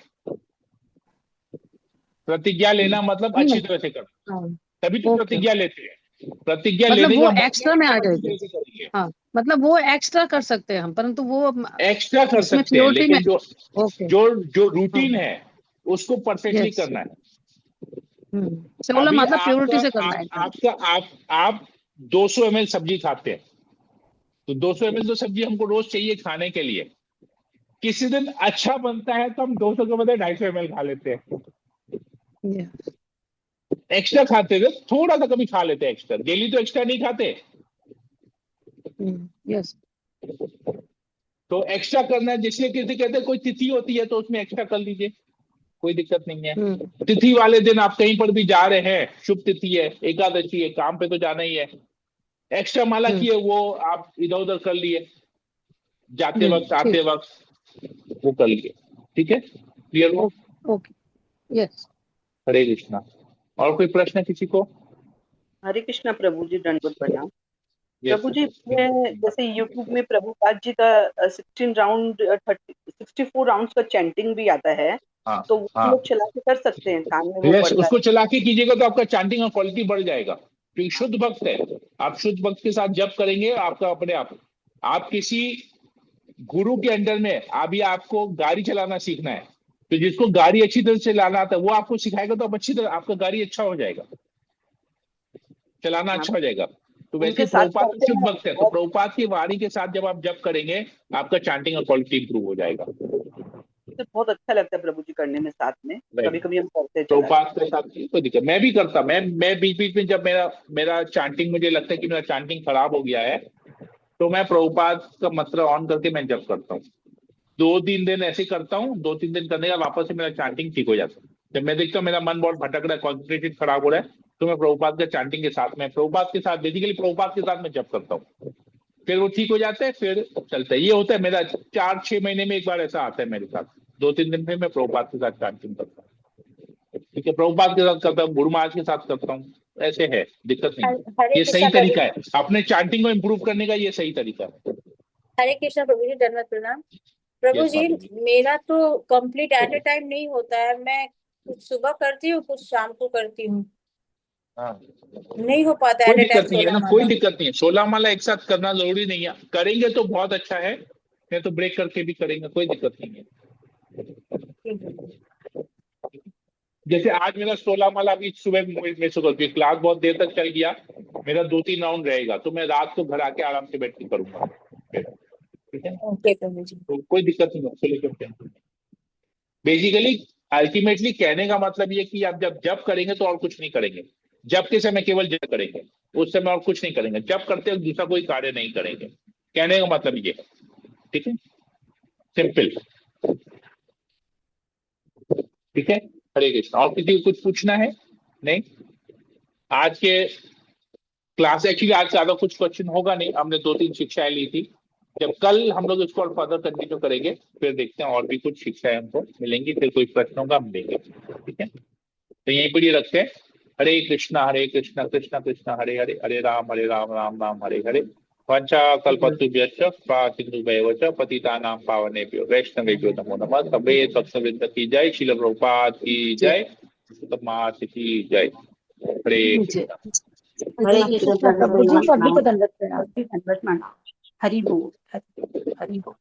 प्रतिज्ञा लेना मतलब नहीं अच्छी नहीं, तरह से करना, हाँ। तभी तो ओके, प्रतिज्ञा लेते हैं। प्रतिज्ञा मतलब लेने वो का मतलब एक्स्ट्रा है में कि आ हम अच्छी जाएगी। तरह से करेंगे। हाँ, मतलब वो एक्स्ट्रा कर सकते हैं हम, परंतु वो एक्स्ट्रा कर उसमें सकते हैं, प्योरिटी में। लेकिन जो ओके। जो जो हाँ। रूटीन है उसको परफेक्टली यस। करना है। 16 अभी मतलब आपका प्योरिटी से करना आप है काम। आपका आप 200 ml सब्जी खाते हैं, तो 200 ml तो सब्जी हमको रोज चाहिए खाने के लिए। किसी दिन अच्छा बनता है तो हम 200 के बजाय 250 ml खा लेते हैं। यस। एक्स्ट्रा खाते थे, थोड़ा सा कभी खा लेते हैं एक्स्ट्रा, डेली तो एक्स्ट्रा नहीं खाते। यस। तो एक्स्ट्रा करना है, जिसलिए किसी कहते हैं कोई तिथि होती है तो उसमें एक्स्ट्रा कर लीजिए, कोई दिक्कत नहीं है। तिथि वाले दिन आप कहीं पर भी जा रहे हैं, शुभ तिथि है, एकादशी है, काम पे तो जाना ही है, एक्स्ट्रा माला किए वो आप इधर उधर कर लिए, जाते वक्त ठीक। आते वक्त वो कर लिए। ठीक है, क्लियर हो? ओके। यस। हरे कृष्णा। और कोई प्रश्न है किसी को? हरे कृष्णा प्रभु जी, दंडवत प्रणाम। Yes. प्रभु जी, मैं जैसे यूट्यूब में प्रभुपाद जी का 64 राउंड्स का चैंटिंग भी आता है, हाँ, तो वो हाँ। लोग चला के कर सकते हैं, कान में वो यस, पड़ता उसको है। चला के कीजिएगा तो आपका चांटिंग का क्वालिटी बढ़ जाएगा, क्योंकि शुद्ध भक्त है। आप शुद्ध भक्त के साथ जब करेंगे आपका अपने आप किसी गुरु के अंडर में, अभी आपको गाड़ी चलाना सीखना है, तो जिसको गाड़ी अच्छी तरह से चलाना आता है वो आपको सिखाएगा, तो आप अच्छी तरह आपका गाड़ी अच्छा हो जाएगा, चलाना अच्छा हो जाएगा। तो वैसे उनके साथ प्रभुपाद तो करते शुद्ध हैं भक्त है, तो और प्रभुपाद की वाणी के साथ जब आप जब करेंगे आपका चांटिंग का क्वालिटी इंप्रूव हो जाएगा। मुझे बहुत अच्छा लगता है प्रभु जी करने में साथ में। कभी कभी हम करते हैं चला प्रभुपाद के साथ कोई दिक्कत, मैं भी करता, मैं बीच बीच में जब मेरा चांटिंग, मुझे लगता है कि मेरा चांटिंग खराब हो गया है, तो मैं प्रभुपाद का मंत्र ऑन करके मैं जप करता हूँ। 2-3 दिन ऐसे करता हूँ, 2-3 दिन करने का वापस से मेरा चांटिंग ठीक हो जाता है। जब मैं देखता हूँ मेरा मन बहुत भटक रहा है, कॉन्सेंट्रेशन खराब हो रहा है, तो मैं प्रभुपाद का चांटिंग के साथ में, प्रभुपाद के साथ बेसिकली प्रभुपाद के साथ मैं जप करता हूँ। फिर वो ठीक हो जाता है, फिर चलता है। ये होता है मेरा 4-6 महीने में एक बार ऐसा आता है मेरे साथ। 2-3 दिन में मैं प्रभुपाद के साथ चैंटिंग करता हूँ, ठीक है, प्रभुपाद के साथ करता हूँ, गुरु महाराज के साथ करता हूँ, ऐसे है, दिक्कत नहीं। हरे ये सही कृष्णा तरीका है अपने चैंटिंग को इम्प्रूव करने का, ये सही तरीका है। हरे कृष्णा प्रभु जी, धन्यवाद, प्रणाम प्रभु Yes, जी। माता जी। मेरा तो कंप्लीट एट ए टाइम नहीं होता है, मैं कुछ सुबह करती हूँ, कुछ शाम को करती हूँ, हाँ, नहीं हो पाता कोई एट ए टाइम दिक्कत नहीं है 16 ना, कोई माला। दिक्कत नहीं है। 16 माला एक साथ करना जरूरी नहीं है, करेंगे तो बहुत अच्छा है, नहीं तो ब्रेक करके भी करेंगे, कोई दिक्कत नहीं है। ठीक है। जैसे आज मेरा 16 माला अभी सुबह में शुरू, क्लास बहुत देर तक चल गया, मेरा 2-3 राउंड रहेगा, तो मैं रात को घर आके आराम से बैठ के करूंगा, ठीक है। ओके प्रभु जी। तो कोई दिक्कत नहीं है, उसको लेकर टेंशन नहीं। बेसिकली अल्टीमेटली कहने का मतलब ये कि आप जब जब करेंगे तो और कुछ नहीं करेंगे, जब के समय केवल जब करेंगे, उस समय और कुछ नहीं करेंगे, जब करते हो दूसरा कोई कार्य नहीं करेंगे, कहने का मतलब ये है, ठीक है, सिंपल, ठीक है। हरे कृष्ण। और किसी को कुछ पूछना है? नहीं, आज के क्लास एक्चुअली आज ज्यादा कुछ क्वेश्चन होगा नहीं, हमने 2-3 शिक्षाएं ली थी, जब कल हम लोग इसको और फर्दर कंटिन्यू करेंगे, फिर देखते हैं और भी कुछ शिक्षाएं हमको मिलेंगी, फिर कोई प्रश्न होगा हम देंगे, ठीक है। तो यहीं पर ये रखते हैं। हरे कृष्णा कृष्ण कृष्ण हरे हरे, हरे राम राम राम हरे हरे, वंचा कल्पतरुभ्यश्च कृपा सिन्धुभ्येव च पतितानां पावनेभ्यो वैष्णवेभ्यो नमो नमः। सबे भक्तवृंद की जय, श्रील प्रभुपाद की जय, मात की जय। हरे कृष्णा। हरे कृष्ण प्रभु जी, सभी को दंडवत प्रणाम। हरि बोल, हरि बोल।